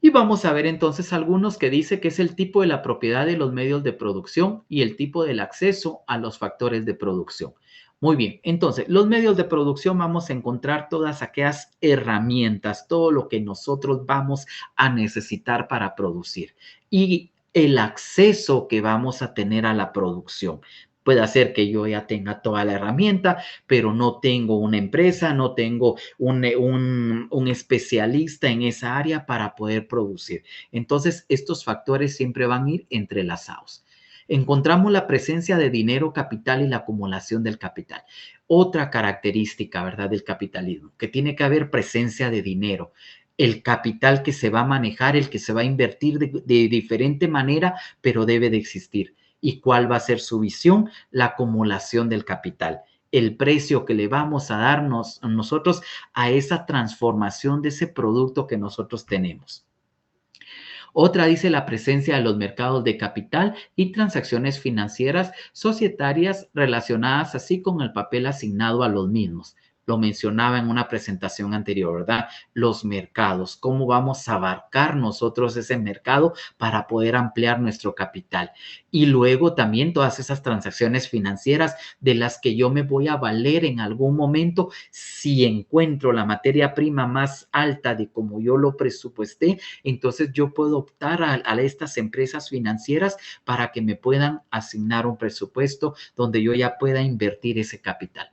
Y vamos a ver entonces algunos que dice que es el tipo de la propiedad de los medios de producción y el tipo del acceso a los factores de producción. Muy bien, entonces los medios de producción vamos a encontrar todas aquellas herramientas, todo lo que nosotros vamos a necesitar para producir y el acceso que vamos a tener a la producción. Puede ser que yo ya tenga toda la herramienta, pero no tengo una empresa, no tengo un especialista en esa área para poder producir. Entonces, estos factores siempre van a ir entrelazados. Encontramos la presencia de dinero, capital y la acumulación del capital. Otra característica, ¿verdad?, del capitalismo, que tiene que haber presencia de dinero. El capital que se va a manejar, el que se va a invertir de diferente manera, pero debe de existir. ¿Y cuál va a ser su visión? La acumulación del capital, el precio que le vamos a darnos nosotros a esa transformación de ese producto que nosotros tenemos. Otra dice la presencia de los mercados de capital y transacciones financieras societarias relacionadas así con el papel asignado a los mismos. Lo mencionaba en una presentación anterior, ¿verdad? Los mercados, cómo vamos a abarcar nosotros ese mercado para poder ampliar nuestro capital. Y luego también todas esas transacciones financieras de las que yo me voy a valer en algún momento si encuentro la materia prima más alta de como yo lo presupuesté, entonces yo puedo optar a estas empresas financieras para que me puedan asignar un presupuesto donde yo ya pueda invertir ese capital.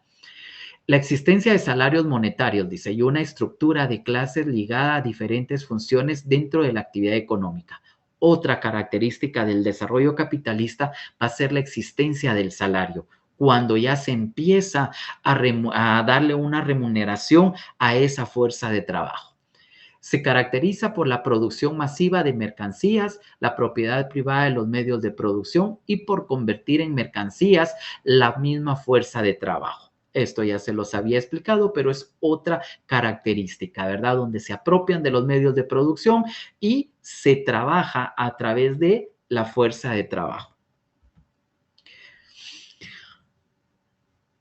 La existencia de salarios monetarios, dice, y una estructura de clases ligada a diferentes funciones dentro de la actividad económica. Otra característica del desarrollo capitalista va a ser la existencia del salario, cuando ya se empieza a darle una remuneración a esa fuerza de trabajo. Se caracteriza por la producción masiva de mercancías, la propiedad privada de los medios de producción y por convertir en mercancías la misma fuerza de trabajo. Esto ya se los había explicado, pero es otra característica, ¿verdad? Donde se apropian de los medios de producción y se trabaja a través de la fuerza de trabajo.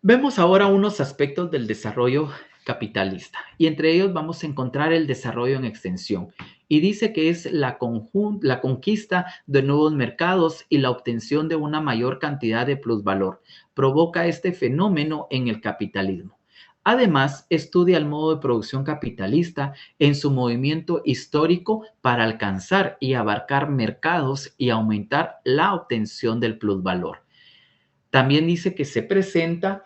Vemos ahora unos aspectos del desarrollo capitalista y entre ellos vamos a encontrar el desarrollo en extensión y dice que es la conquista de nuevos mercados y la obtención de una mayor cantidad de plusvalor. Provoca este fenómeno en el capitalismo. Además, estudia el modo de producción capitalista en su movimiento histórico para alcanzar y abarcar mercados y aumentar la obtención del plusvalor. También dice que se presenta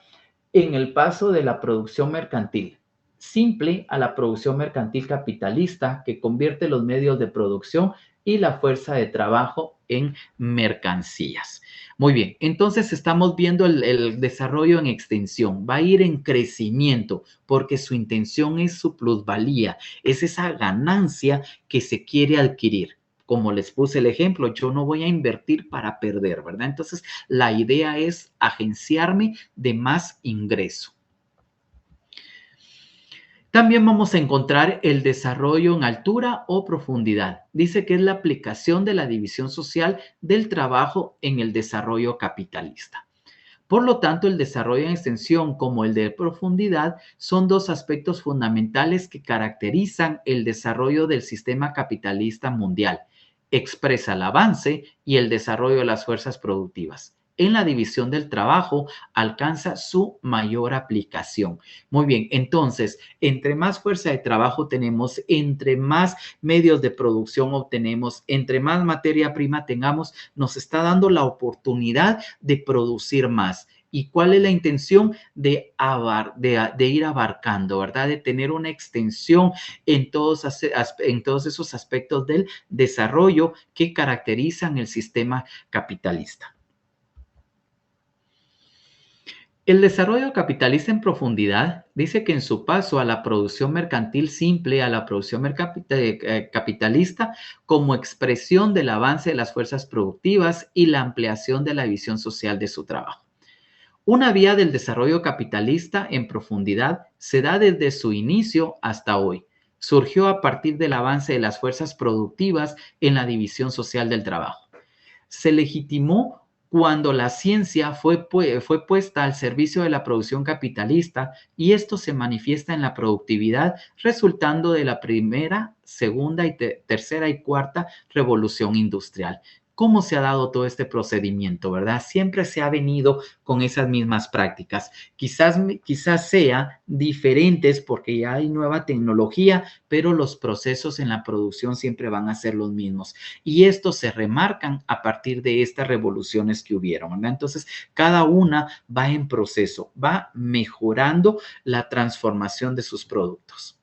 en el paso de la producción mercantil simple a la producción mercantil capitalista que convierte los medios de producción y la fuerza de trabajo en mercancías. Muy bien, entonces estamos viendo el desarrollo en extensión, va a ir en crecimiento porque su intención es su plusvalía, es esa ganancia que se quiere adquirir. Como les puse el ejemplo, yo no voy a invertir para perder, ¿verdad? Entonces, la idea es agenciarme de más ingreso. También vamos a encontrar el desarrollo en altura o profundidad. Dice que es la aplicación de la división social del trabajo en el desarrollo capitalista. Por lo tanto, el desarrollo en extensión como el de profundidad son dos aspectos fundamentales que caracterizan el desarrollo del sistema capitalista mundial. Expresa el avance y el desarrollo de las fuerzas productivas. En la división del trabajo alcanza su mayor aplicación. Muy bien, entonces, entre más fuerza de trabajo tenemos, entre más medios de producción obtenemos, entre más materia prima tengamos, nos está dando la oportunidad de producir más. ¿Y cuál es la intención? De ir abarcando, ¿verdad? De tener una extensión en todos esos aspectos del desarrollo que caracterizan el sistema capitalista. El desarrollo capitalista en profundidad dice que en su paso a la producción mercantil simple, a la producción capitalista, como expresión del avance de las fuerzas productivas y la ampliación de la visión social de su trabajo. Una vía del desarrollo capitalista en profundidad se da desde su inicio hasta hoy. Surgió a partir del avance de las fuerzas productivas en la división social del trabajo. Se legitimó cuando la ciencia fue puesta al servicio de la producción capitalista y esto se manifiesta en la productividad resultando de la primera, segunda y tercera y cuarta revolución industrial. ¿Cómo se ha dado todo este procedimiento, verdad? Siempre se ha venido con esas mismas prácticas. Quizás sea diferentes porque ya hay nueva tecnología, pero los procesos en la producción siempre van a ser los mismos. Y estos se remarcan a partir de estas revoluciones que hubieron, ¿verdad? Entonces, cada una va en proceso, va mejorando la transformación de sus productos.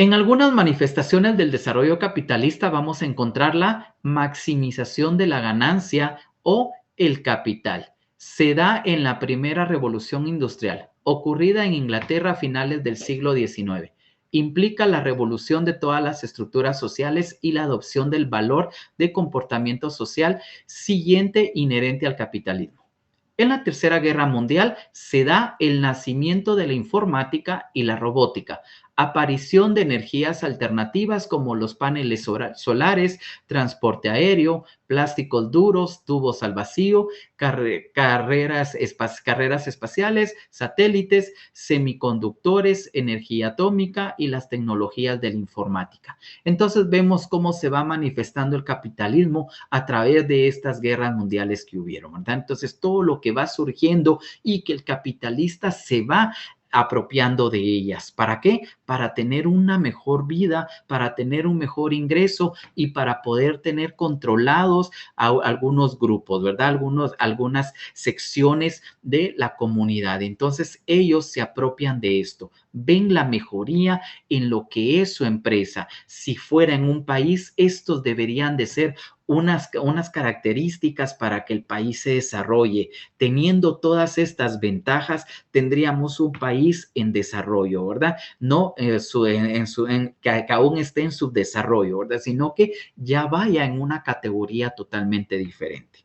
En algunas manifestaciones del desarrollo capitalista vamos a encontrar la maximización de la ganancia o el capital. Se da en la primera revolución industrial, ocurrida en Inglaterra a finales del siglo XIX. Implica la revolución de todas las estructuras sociales y la adopción del valor de comportamiento social siguiente inherente al capitalismo. En la Tercera Guerra Mundial se da el nacimiento de la informática y la robótica, aparición de energías alternativas como los paneles solares, transporte aéreo, plásticos duros, tubos al vacío, carreras espaciales, satélites, semiconductores, energía atómica y las tecnologías de la informática. Entonces vemos cómo se va manifestando el capitalismo a través de estas guerras mundiales que hubieron, ¿verdad? Entonces todo lo que va surgiendo y que el capitalista se va apropiando de ellas. ¿Para qué? Para tener una mejor vida, para tener un mejor ingreso y para poder tener controlados a algunos grupos, ¿verdad? Algunas secciones de la comunidad. Entonces ellos se apropian de esto, ven la mejoría en lo que es su empresa. Si fuera en un país, estos deberían de ser unas características para que el país se desarrolle. Teniendo todas estas ventajas, tendríamos un país en desarrollo, ¿verdad? No que aún esté en subdesarrollo, ¿verdad? Sino que ya vaya en una categoría totalmente diferente.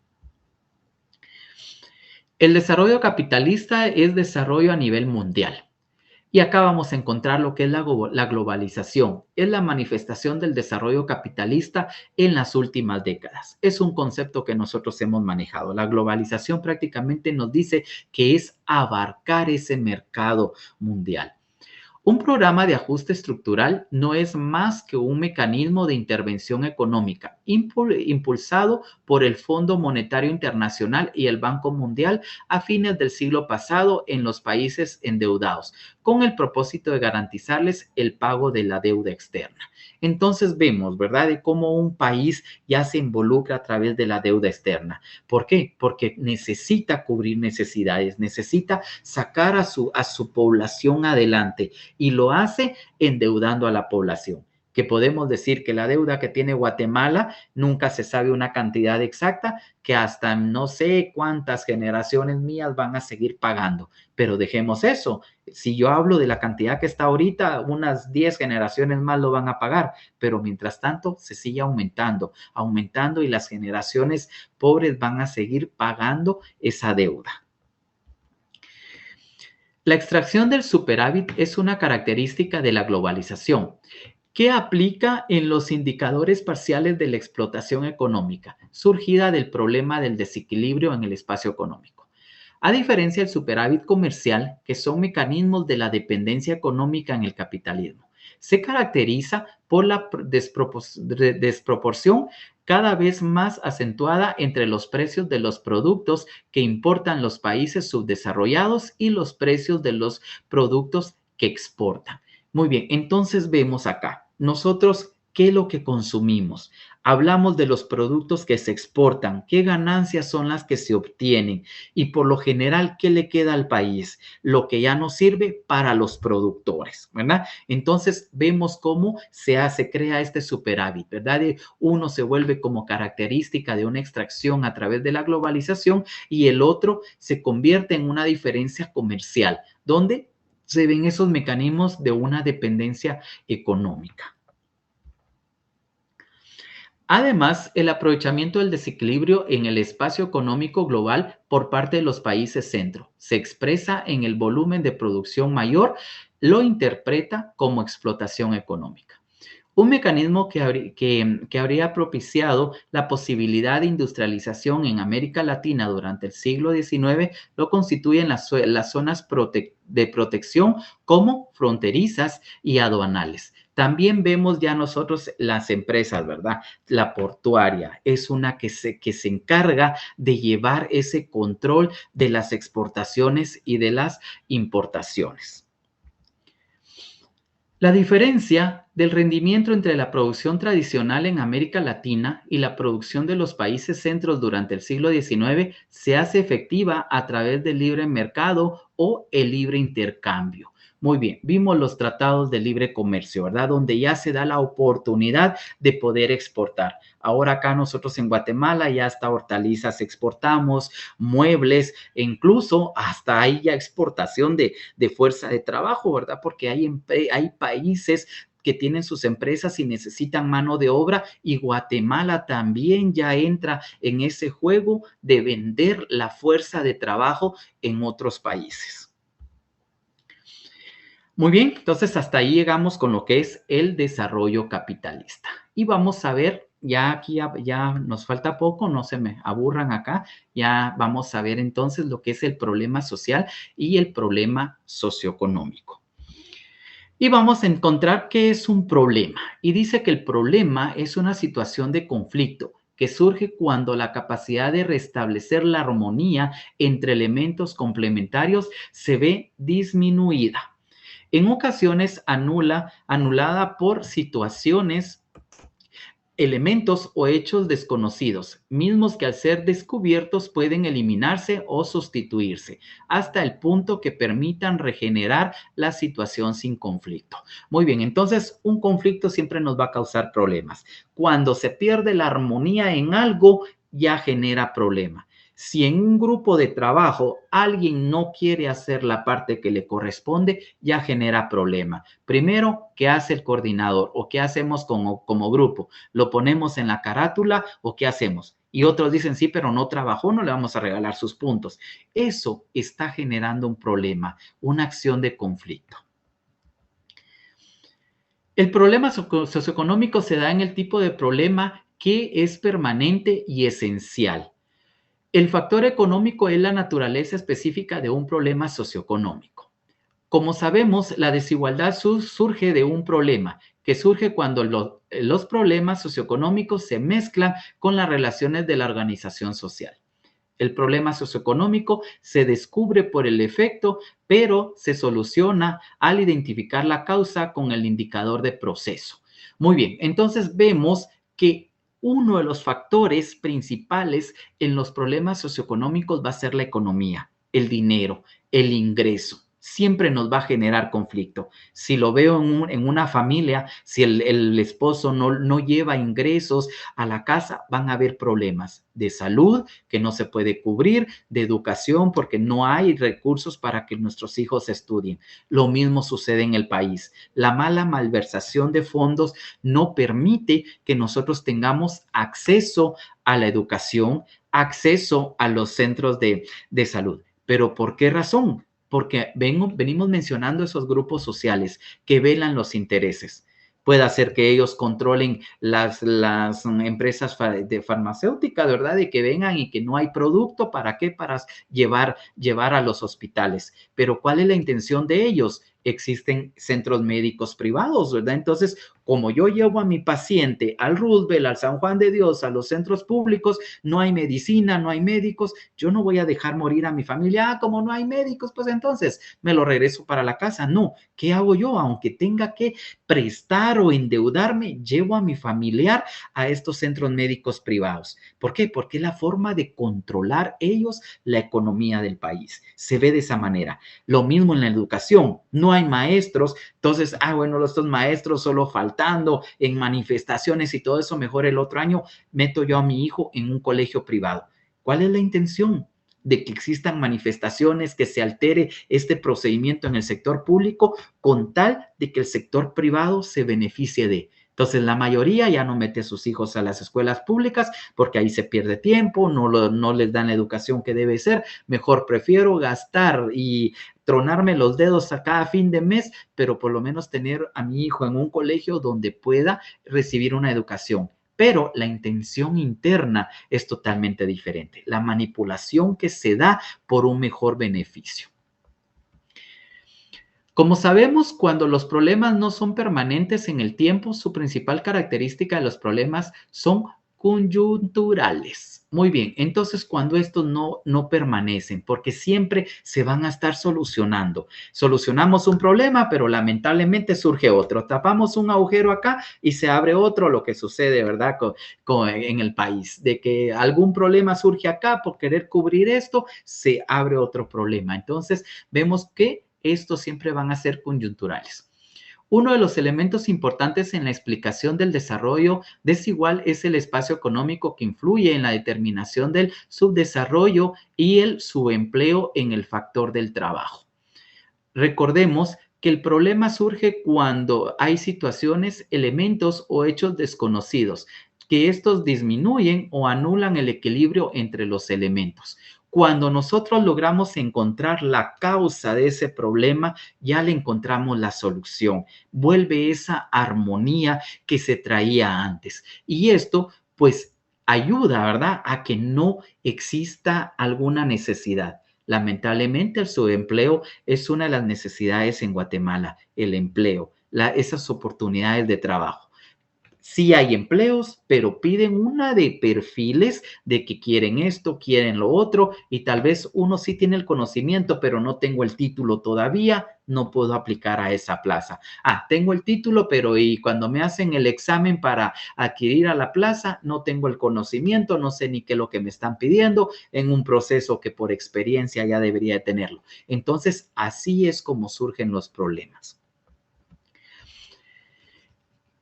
El desarrollo capitalista es desarrollo a nivel mundial. Y acá vamos a encontrar lo que es la globalización. Es la manifestación del desarrollo capitalista en las últimas décadas. Es un concepto que nosotros hemos manejado. La globalización prácticamente nos dice que es abarcar ese mercado mundial. Un programa de ajuste estructural no es más que un mecanismo de intervención económica impulsado por el Fondo Monetario Internacional y el Banco Mundial a fines del siglo pasado en los países endeudados, con el propósito de garantizarles el pago de la deuda externa. Entonces vemos, ¿verdad?, de cómo un país ya se involucra a través de la deuda externa. ¿Por qué? Porque necesita cubrir necesidades, necesita sacar a su población adelante y lo hace endeudando a la población. Que podemos decir que la deuda que tiene Guatemala nunca se sabe una cantidad exacta, que hasta no sé cuántas generaciones mías van a seguir pagando. Pero dejemos eso. Si yo hablo de la cantidad que está ahorita, unas 10 generaciones más lo van a pagar. Pero mientras tanto, se sigue aumentando y las generaciones pobres van a seguir pagando esa deuda. La extracción del superávit es una característica de la globalización que aplica en los indicadores parciales de la explotación económica, surgida del problema del desequilibrio en el espacio económico. A diferencia del superávit comercial, que son mecanismos de la dependencia económica en el capitalismo, se caracteriza por la desproporción cada vez más acentuada entre los precios de los productos que importan los países subdesarrollados y los precios de los productos que exportan. Muy bien, entonces vemos acá. Nosotros ¿qué es lo que consumimos? Hablamos de los productos que se exportan, qué ganancias son las que se obtienen y por lo general, ¿qué le queda al país? Lo que ya no sirve para los productores, ¿verdad? Entonces vemos cómo se crea este superávit, ¿verdad? Uno se vuelve como característica de una extracción a través de la globalización y el otro se convierte en una diferencia comercial, donde se ven esos mecanismos de una dependencia económica. Además, el aprovechamiento del desequilibrio en el espacio económico global por parte de los países centro se expresa en el volumen de producción mayor, lo interpreta como explotación económica. Un mecanismo que habría propiciado la posibilidad de industrialización en América Latina durante el siglo XIX lo constituyen las zonas de protección como fronterizas y aduanales. También vemos ya nosotros las empresas, ¿verdad? La portuaria es una que se encarga de llevar ese control de las exportaciones y de las importaciones. La diferencia del rendimiento entre la producción tradicional en América Latina y la producción de los países centros durante el siglo XIX se hace efectiva a través del libre mercado o el libre intercambio. Muy bien, vimos los tratados de libre comercio, ¿verdad? Donde ya se da la oportunidad de poder exportar. Ahora acá nosotros en Guatemala ya hasta hortalizas exportamos, muebles, e incluso hasta hay ya exportación de fuerza de trabajo, ¿verdad? Porque hay países que tienen sus empresas y necesitan mano de obra y Guatemala también ya entra en ese juego de vender la fuerza de trabajo en otros países. Muy bien, entonces hasta ahí llegamos con lo que es el desarrollo capitalista. Y vamos a ver, ya aquí ya nos falta poco, no se me aburran acá, ya vamos a ver entonces lo que es el problema social y el problema socioeconómico. Y vamos a encontrar qué es un problema. Y dice que el problema es una situación de conflicto que surge cuando la capacidad de restablecer la armonía entre elementos complementarios se ve disminuida. En ocasiones anulada por situaciones, elementos o hechos desconocidos, mismos que al ser descubiertos pueden eliminarse o sustituirse, hasta el punto que permitan regenerar la situación sin conflicto. Muy bien, entonces un conflicto siempre nos va a causar problemas. Cuando se pierde la armonía en algo, ya genera problema. Si en un grupo de trabajo alguien no quiere hacer la parte que le corresponde, ya genera problema. Primero, ¿qué hace el coordinador? ¿O qué hacemos como grupo? ¿Lo ponemos en la carátula o qué hacemos? Y otros dicen, sí, pero no trabajó, no le vamos a regalar sus puntos. Eso está generando un problema, una acción de conflicto. El problema socioeconómico se da en el tipo de problema que es permanente y esencial. El factor económico es la naturaleza específica de un problema socioeconómico. Como sabemos, la desigualdad surge de un problema, que surge cuando los problemas socioeconómicos se mezclan con las relaciones de la organización social. El problema socioeconómico se descubre por el efecto, pero se soluciona al identificar la causa con el indicador de proceso. Muy bien, entonces vemos que uno de los factores principales en los problemas socioeconómicos va a ser la economía, el dinero, el ingreso. Siempre nos va a generar conflicto. Si lo veo en una familia, si el esposo no lleva ingresos a la casa, van a haber problemas de salud que no se puede cubrir, de educación porque no hay recursos para que nuestros hijos estudien. Lo mismo sucede en el país. La mala malversación de fondos no permite que nosotros tengamos acceso a la educación, acceso a los centros de salud. ¿Pero por qué razón? Porque venimos mencionando esos grupos sociales que velan los intereses. Puede ser que ellos controlen las empresas de farmacéutica, ¿verdad? Y que vengan y que no hay producto, ¿para qué? Para llevar a los hospitales. Pero ¿cuál es la intención de ellos? existen centros médicos privados, ¿verdad? Entonces, como yo llevo a mi paciente al Roosevelt, al San Juan de Dios, a los centros públicos, no hay medicina, no hay médicos, yo no voy a dejar morir a mi familia. Ah, como no hay médicos, pues entonces me lo regreso para la casa. No, ¿qué hago yo? Aunque tenga que prestar o endeudarme, llevo a mi familiar a estos centros médicos privados. ¿Por qué? Porque es la forma de controlar ellos la economía del país. Se ve de esa manera. Lo mismo en la educación. No hay maestros, entonces, bueno, estos maestros solo faltando en manifestaciones y todo eso, mejor el otro año meto yo a mi hijo en un colegio privado. ¿Cuál es la intención? De que existan manifestaciones, que se altere este procedimiento en el sector público con tal de que el sector privado se beneficie de. Entonces, la mayoría ya no mete a sus hijos a las escuelas públicas porque ahí se pierde tiempo, no les dan la educación que debe ser. Mejor prefiero gastar y tronarme los dedos a cada fin de mes, pero por lo menos tener a mi hijo en un colegio donde pueda recibir una educación. Pero la intención interna es totalmente diferente. La manipulación que se da por un mejor beneficio. Como sabemos, cuando los problemas no son permanentes en el tiempo, su principal característica de los problemas son coyunturales. Muy bien, entonces cuando estos no permanecen, porque siempre se van a estar solucionando. Solucionamos un problema, pero lamentablemente surge otro. Tapamos un agujero acá y se abre otro, lo que sucede, ¿verdad? En el país, de que algún problema surge acá por querer cubrir esto, se abre otro problema. Entonces vemos que estos siempre van a ser coyunturales. Uno de los elementos importantes en la explicación del desarrollo desigual es el espacio económico que influye en la determinación del subdesarrollo y el subempleo en el factor del trabajo. Recordemos que el problema surge cuando hay situaciones, elementos o hechos desconocidos, que estos disminuyen o anulan el equilibrio entre los elementos. Cuando nosotros logramos encontrar la causa de ese problema, ya le encontramos la solución. Vuelve esa armonía que se traía antes. Y esto, pues, ayuda, ¿verdad?, a que no exista alguna necesidad. Lamentablemente, el subempleo es una de las necesidades en Guatemala, el empleo, esas oportunidades de trabajo. Sí hay empleos, pero piden una de perfiles de que quieren esto, quieren lo otro, y tal vez uno sí tiene el conocimiento, pero no tengo el título todavía, no puedo aplicar a esa plaza. Tengo el título, pero y cuando me hacen el examen para adquirir a la plaza, no tengo el conocimiento, no sé ni qué es lo que me están pidiendo en un proceso que por experiencia ya debería tenerlo. Entonces, así es como surgen los problemas.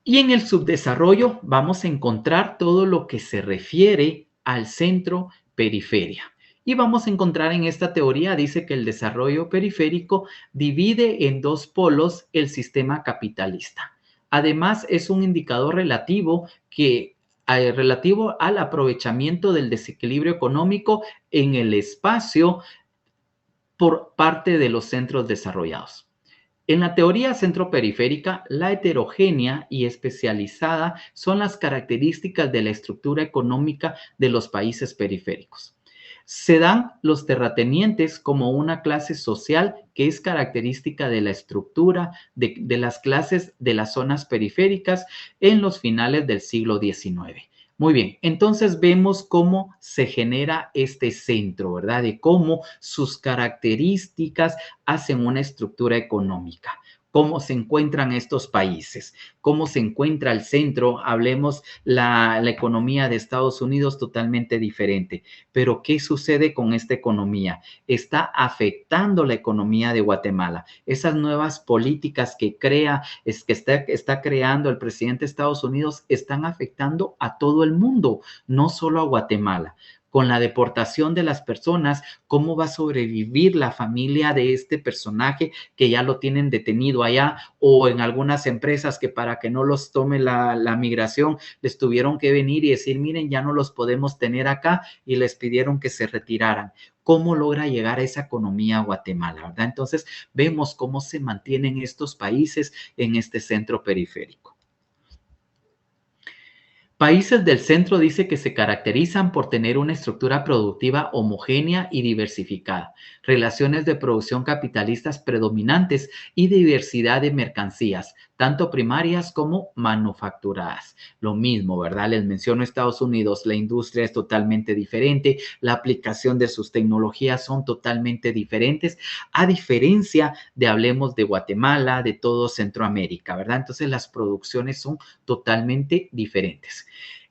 Y en el subdesarrollo vamos a encontrar todo lo que se refiere al centro-periferia. Y vamos a encontrar en esta teoría, dice que el desarrollo periférico divide en dos polos el sistema capitalista. Además, es un indicador relativo al aprovechamiento del desequilibrio económico en el espacio por parte de los centros desarrollados. En la teoría centroperiférica, la heterogénea y especializada son las características de la estructura económica de los países periféricos. Se dan los terratenientes como una clase social que es característica de la estructura de las clases de las zonas periféricas en los finales del siglo XIX. Muy bien, entonces vemos cómo se genera este centro, ¿verdad? De cómo sus características hacen una estructura económica. Cómo se encuentran estos países, cómo se encuentra el centro, hablemos la economía de Estados Unidos totalmente diferente. Pero ¿qué sucede con esta economía? Está afectando la economía de Guatemala. Esas nuevas políticas que está creando el presidente de Estados Unidos están afectando a todo el mundo, no solo a Guatemala. Con la deportación de las personas, ¿cómo va a sobrevivir la familia de este personaje que ya lo tienen detenido allá? O en algunas empresas que para que no los tome la migración, les tuvieron que venir y decir, miren, ya no los podemos tener acá, y les pidieron que se retiraran. ¿Cómo logra llegar a esa economía a Guatemala, verdad? Entonces, vemos cómo se mantienen estos países en este centro periférico. Países del centro dice que se caracterizan por tener una estructura productiva homogénea y diversificada, relaciones de producción capitalistas predominantes y diversidad de mercancías, tanto primarias como manufacturadas. Lo mismo, ¿verdad? Les menciono Estados Unidos, la industria es totalmente diferente, la aplicación de sus tecnologías son totalmente diferentes, a diferencia de, hablemos de Guatemala, de todo Centroamérica, ¿verdad? Entonces las producciones son totalmente diferentes.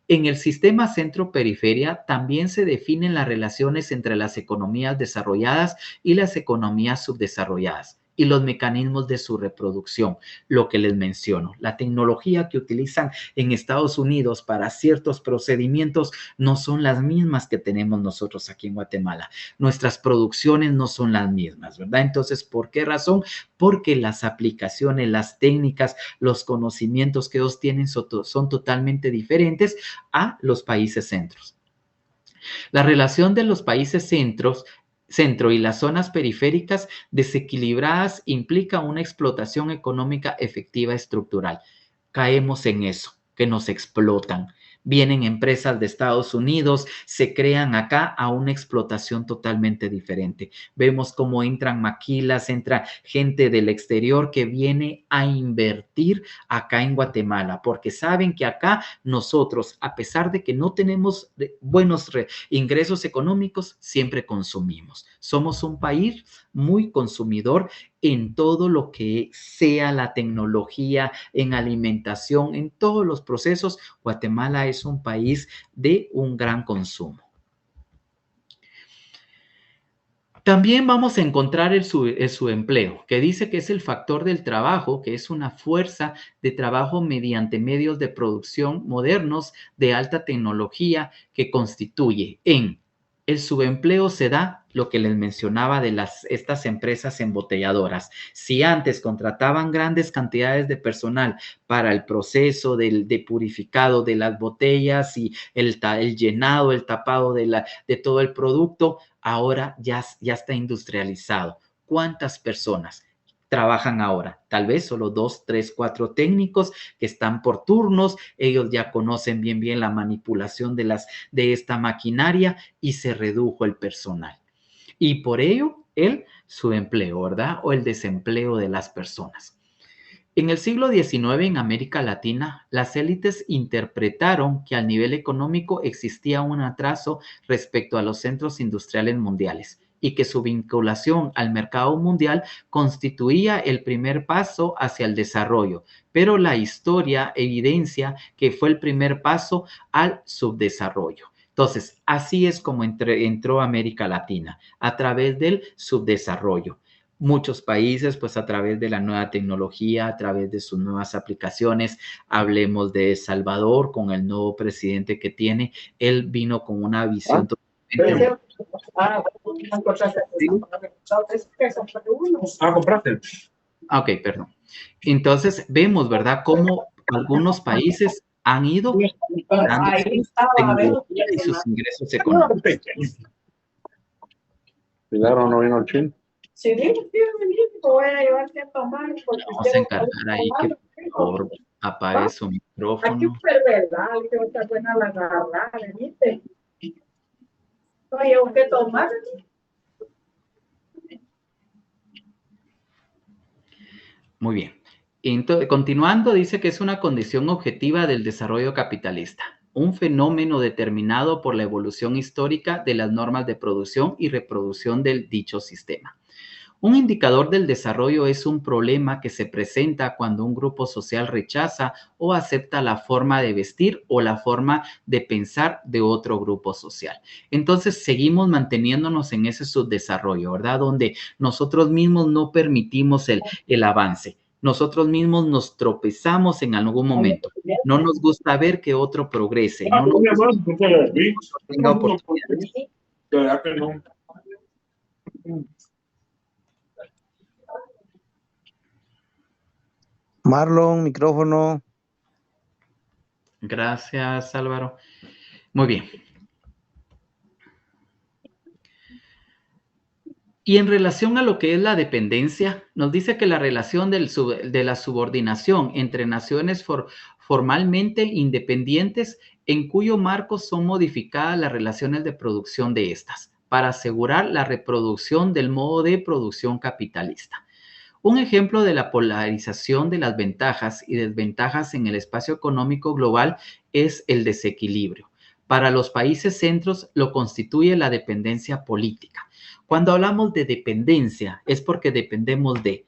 En el sistema centro-periferia también se definen las relaciones entre las economías desarrolladas y las economías subdesarrolladas y los mecanismos de su reproducción, lo que les menciono. La tecnología que utilizan en Estados Unidos para ciertos procedimientos no son las mismas que tenemos nosotros aquí en Guatemala. Nuestras producciones no son las mismas, ¿verdad? Entonces, ¿por qué razón? Porque las aplicaciones, las técnicas, los conocimientos que ellos tienen son totalmente diferentes a los países centros. La relación de los países centro y las zonas periféricas desequilibradas implica una explotación económica efectiva estructural. Caemos en eso, que nos explotan. Vienen empresas de Estados Unidos, se crean acá a una explotación totalmente diferente. Vemos cómo entran maquilas, entra gente del exterior que viene a invertir acá en Guatemala, porque saben que acá nosotros, a pesar de que no tenemos buenos ingresos económicos, siempre consumimos. Somos un país muy consumidor en todo lo que sea la tecnología, en alimentación, en todos los procesos. Guatemala es un país de un gran consumo. También vamos a encontrar el subempleo, que dice que es el factor del trabajo, que es una fuerza de trabajo mediante medios de producción modernos de alta tecnología que constituye el subempleo se da lo que les mencionaba de estas empresas embotelladoras. Si antes contrataban grandes cantidades de personal para el proceso de purificado de las botellas y el llenado, el tapado de todo el producto, ahora ya está industrializado. ¿Cuántas personas trabajan ahora? Tal vez solo 2, 3, 4 técnicos que están por turnos. Ellos ya conocen bien la manipulación de esta maquinaria y se redujo el personal. Y por ello, el subempleo, ¿verdad? O el desempleo de las personas. En el siglo XIX en América Latina, las élites interpretaron que a nivel económico existía un atraso respecto a los centros industriales mundiales y que su vinculación al mercado mundial constituía el primer paso hacia el desarrollo, pero la historia evidencia que fue el primer paso al subdesarrollo. Entonces, así es como entró América Latina, a través del subdesarrollo. Muchos países, pues a través de la nueva tecnología, a través de sus nuevas aplicaciones, hablemos de El Salvador, con el nuevo presidente que tiene, él vino con una visión totalmente... compraste. Ok, perdón. Entonces, vemos, ¿verdad?, cómo algunos países han ido dando tecnología y sus ingresos económicos. Milagro no vino al chino. Sí, voy a llevarte a tomar. Vamos a encargar ahí que por favor apague su Aquí micrófono. fue verdad, que está buena la garra, ¿viste? Oye, ¿qué tomar? Muy bien. Entonces, continuando, dice que es una condición objetiva del desarrollo capitalista, un fenómeno determinado por la evolución histórica de las normas de producción y reproducción del dicho sistema. Un indicador del desarrollo es un problema que se presenta cuando un grupo social rechaza o acepta la forma de vestir o la forma de pensar de otro grupo social. Entonces, seguimos manteniéndonos en ese subdesarrollo, ¿verdad? Donde nosotros mismos no permitimos el avance. Nosotros mismos nos tropezamos en algún momento. No nos gusta ver que otro progrese. No nos gusta que otro tenga oportunidades. Marlon, micrófono. Gracias, Álvaro. Muy bien. Y en relación a lo que es la dependencia, nos dice que la relación de la subordinación entre naciones formalmente independientes, en cuyo marco son modificadas las relaciones de producción de estas, para asegurar la reproducción del modo de producción capitalista. Un ejemplo de la polarización de las ventajas y desventajas en el espacio económico global es el desequilibrio. Para los países centros lo constituye la dependencia política. Cuando hablamos de dependencia es porque dependemos de.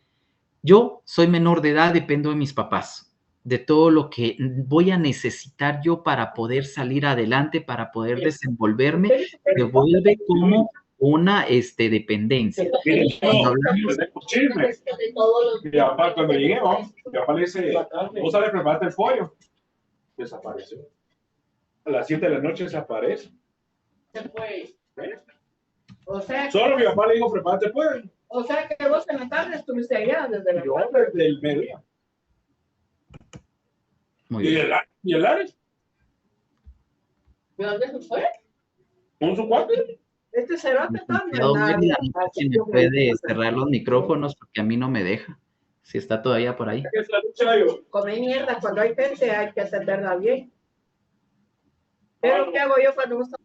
Yo soy menor de edad, dependo de mis papás, de todo lo que voy a necesitar yo para poder salir adelante, para poder desenvolverme, se vuelve como una dependencia. Cuando hablamos Mi papá, cuando llegué, mi papá le dice, ¿vos sabes prepararte el pollo? Desapareció. A las 7 de la noche desaparece. Se fue. O sea, Solo mi papá le dijo, prepárate el pollo. o sea que vos en la tarde estuviste allá desde la Yo tarde. desde el mediodía. Muy ¿Y bien. el Ares? ¿De dónde se fue? ¿Con su cuate? Este cerote está Licenciado Mérida, no sé si me puede cerrar los micrófonos porque a mí no me deja. Si está todavía por ahí. ¿Qué es la lucha yo? Comer mierda, cuando hay gente hay que atenderla bien. Pero ¿qué hago yo cuando gusta?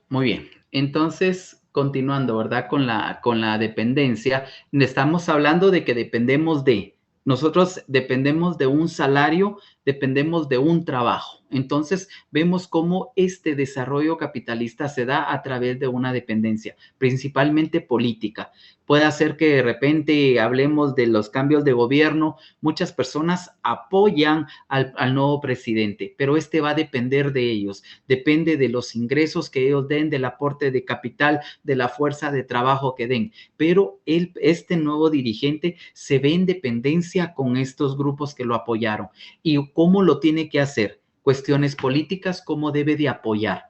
Muy bien. Entonces, continuando, ¿verdad? Con la dependencia, estamos hablando de que dependemos de. Nosotros dependemos de un salario, dependemos de un trabajo. Entonces, vemos cómo este desarrollo capitalista se da a través de una dependencia, principalmente política. Puede hacer que de repente hablemos de los cambios de gobierno. Muchas personas apoyan al nuevo presidente, pero este va a depender de ellos. Depende de los ingresos que ellos den, del aporte de capital, de la fuerza de trabajo que den. Pero este nuevo dirigente se ve en dependencia con estos grupos que lo apoyaron. ¿Y cómo lo tiene que hacer? Cuestiones políticas, ¿cómo debe de apoyar?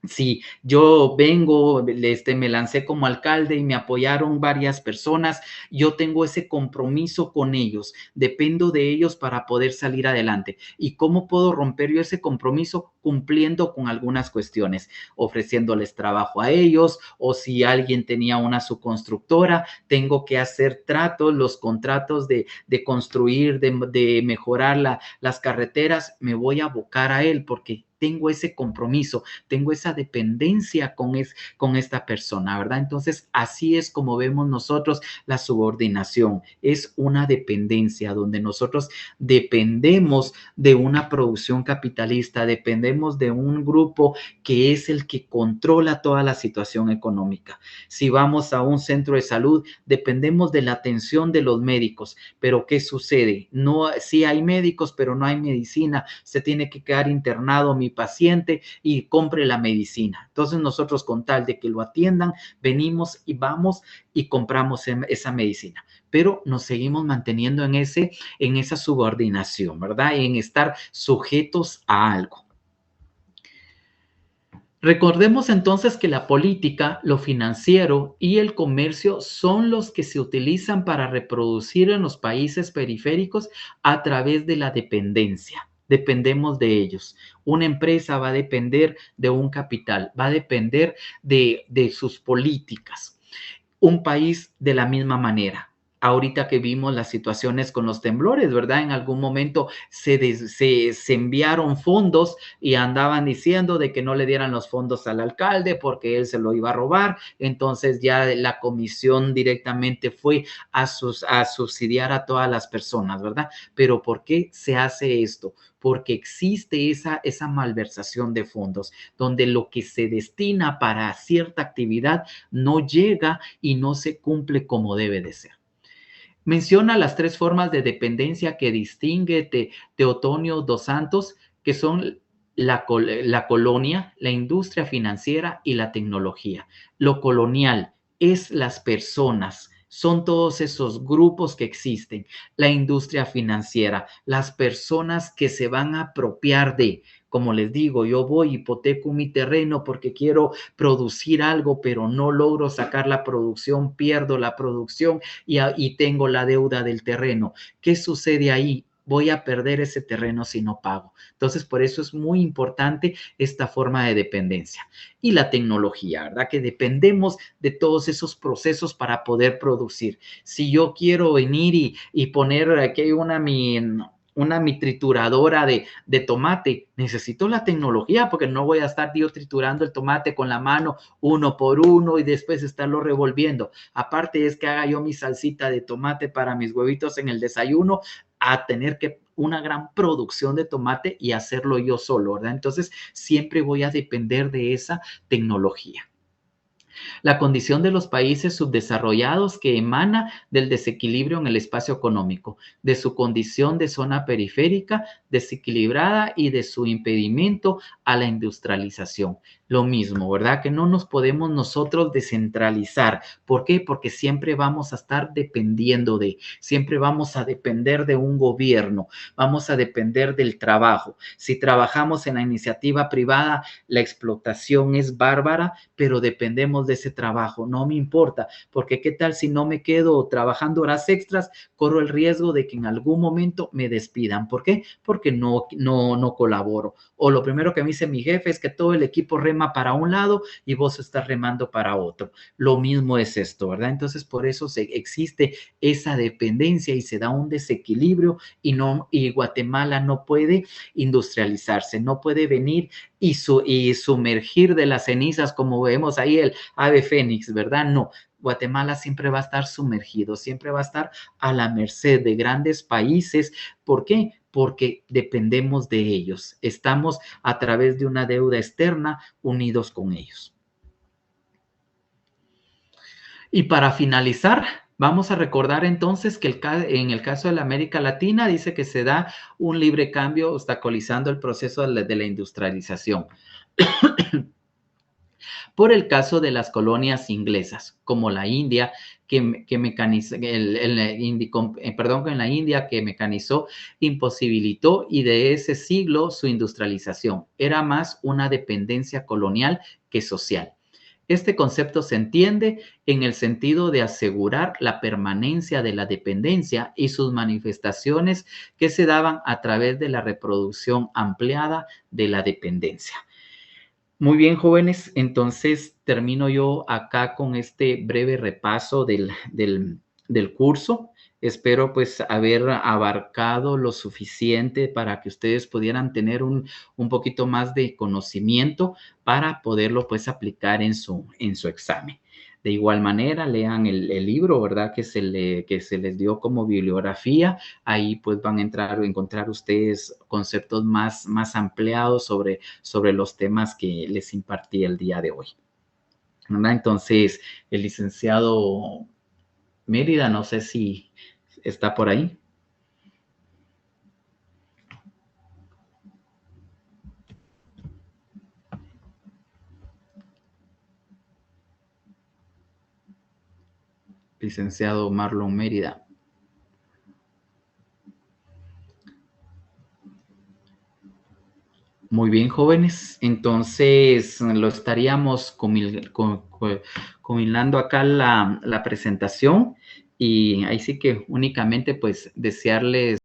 Si yo vengo, me lancé como alcalde y me apoyaron varias personas, yo tengo ese compromiso con ellos, dependo de ellos para poder salir adelante. ¿Y cómo puedo romper yo ese compromiso? Cumpliendo con algunas cuestiones, ofreciéndoles trabajo a ellos, o si alguien tenía una subconstructora, tengo que hacer tratos, los contratos de construir, de mejorar las carreteras, me voy a abocar a él porque tengo ese compromiso, tengo esa dependencia con esta persona, ¿verdad? Entonces, así es como vemos nosotros la subordinación. Es una dependencia donde nosotros dependemos de una producción capitalista, dependemos de un grupo que es el que controla toda la situación económica. Si vamos a un centro de salud, dependemos de la atención de los médicos, pero ¿qué sucede? No, sí hay médicos, pero no hay medicina, se tiene que quedar internado mi paciente y compre la medicina. Entonces nosotros con tal de que lo atiendan, venimos y vamos y compramos esa medicina, pero nos seguimos manteniendo en esa subordinación, ¿verdad? En estar sujetos a algo. Recordemos entonces que la política, lo financiero y el comercio son los que se utilizan para reproducir en los países periféricos a través de la dependencia. Dependemos de ellos. Una empresa va a depender de un capital, va a depender de sus políticas. Un país de la misma manera. Ahorita que vimos las situaciones con los temblores, ¿verdad? En algún momento se enviaron fondos y andaban diciendo de que no le dieran los fondos al alcalde porque él se lo iba a robar. Entonces ya la comisión directamente fue a subsidiar a todas las personas, ¿verdad? Pero ¿por qué se hace esto? Porque existe esa malversación de fondos, donde lo que se destina para cierta actividad no llega y no se cumple como debe de ser. Menciona las 3 formas de dependencia que distingue Teotonio dos Santos, que son la colonia, la industria financiera y la tecnología. Lo colonial es las personas, son todos esos grupos que existen. La industria financiera, las personas que se van a apropiar de. Como les digo, yo voy, hipoteco mi terreno porque quiero producir algo, pero no logro sacar la producción, pierdo la producción y tengo la deuda del terreno. ¿Qué sucede ahí? Voy a perder ese terreno si no pago. Entonces, por eso es muy importante esta forma de dependencia. Y la tecnología, ¿verdad? Que dependemos de todos esos procesos para poder producir. Si yo quiero venir y poner aquí mi trituradora de tomate. Necesito la tecnología porque no voy a estar yo triturando el tomate con la mano uno por uno y después estarlo revolviendo. Aparte es que haga yo mi salsita de tomate para mis huevitos en el desayuno, a tener que una gran producción de tomate y hacerlo yo solo, ¿verdad? Entonces siempre voy a depender de esa tecnología. La condición de los países subdesarrollados que emana del desequilibrio en el espacio económico, de su condición de zona periférica desequilibrada y de su impedimento a la industrialización. Lo mismo, ¿verdad? Que no nos podemos nosotros descentralizar. ¿Por qué? Porque siempre vamos a estar dependiendo siempre vamos a depender de un gobierno, vamos a depender del trabajo. Si trabajamos en la iniciativa privada, la explotación es bárbara, pero dependemos de ese trabajo. No me importa, porque ¿qué tal si no me quedo trabajando horas extras? Corro el riesgo de que en algún momento me despidan. ¿Por qué? Porque no colaboro. O lo primero que me dice mi jefe es que todo el equipo rema para un lado y vos estás remando para otro. Lo mismo es esto, ¿verdad? Entonces, por eso existe esa dependencia y se da un desequilibrio y Guatemala no puede industrializarse, no puede venir y sumergir de las cenizas, como vemos ahí el ave fénix, ¿verdad? No. Guatemala siempre va a estar sumergido, siempre va a estar a la merced de grandes países. ¿Por qué? Porque dependemos de ellos. Estamos a través de una deuda externa unidos con ellos. Y para finalizar, vamos a recordar entonces que en el caso de la América Latina dice que se da un libre cambio obstaculizando el proceso de la industrialización. Por el caso de las colonias inglesas, como la India, que mecanizó, imposibilitó y de ese siglo su industrialización. Era más una dependencia colonial que social. Este concepto se entiende en el sentido de asegurar la permanencia de la dependencia y sus manifestaciones que se daban a través de la reproducción ampliada de la dependencia. Muy bien, jóvenes, entonces termino yo acá con este breve repaso del curso. Espero pues haber abarcado lo suficiente para que ustedes pudieran tener un poquito más de conocimiento para poderlo pues aplicar en su examen. De igual manera, lean el libro, ¿verdad? Que se les dio como bibliografía. Ahí pues van a encontrar ustedes conceptos más ampliados sobre los temas que les impartí el día de hoy, ¿verdad? Entonces, el licenciado Mérida, no sé si está por ahí. Licenciado Marlon Mérida. Muy bien, jóvenes. Entonces, lo estaríamos combinando acá la presentación y ahí sí que únicamente pues desearles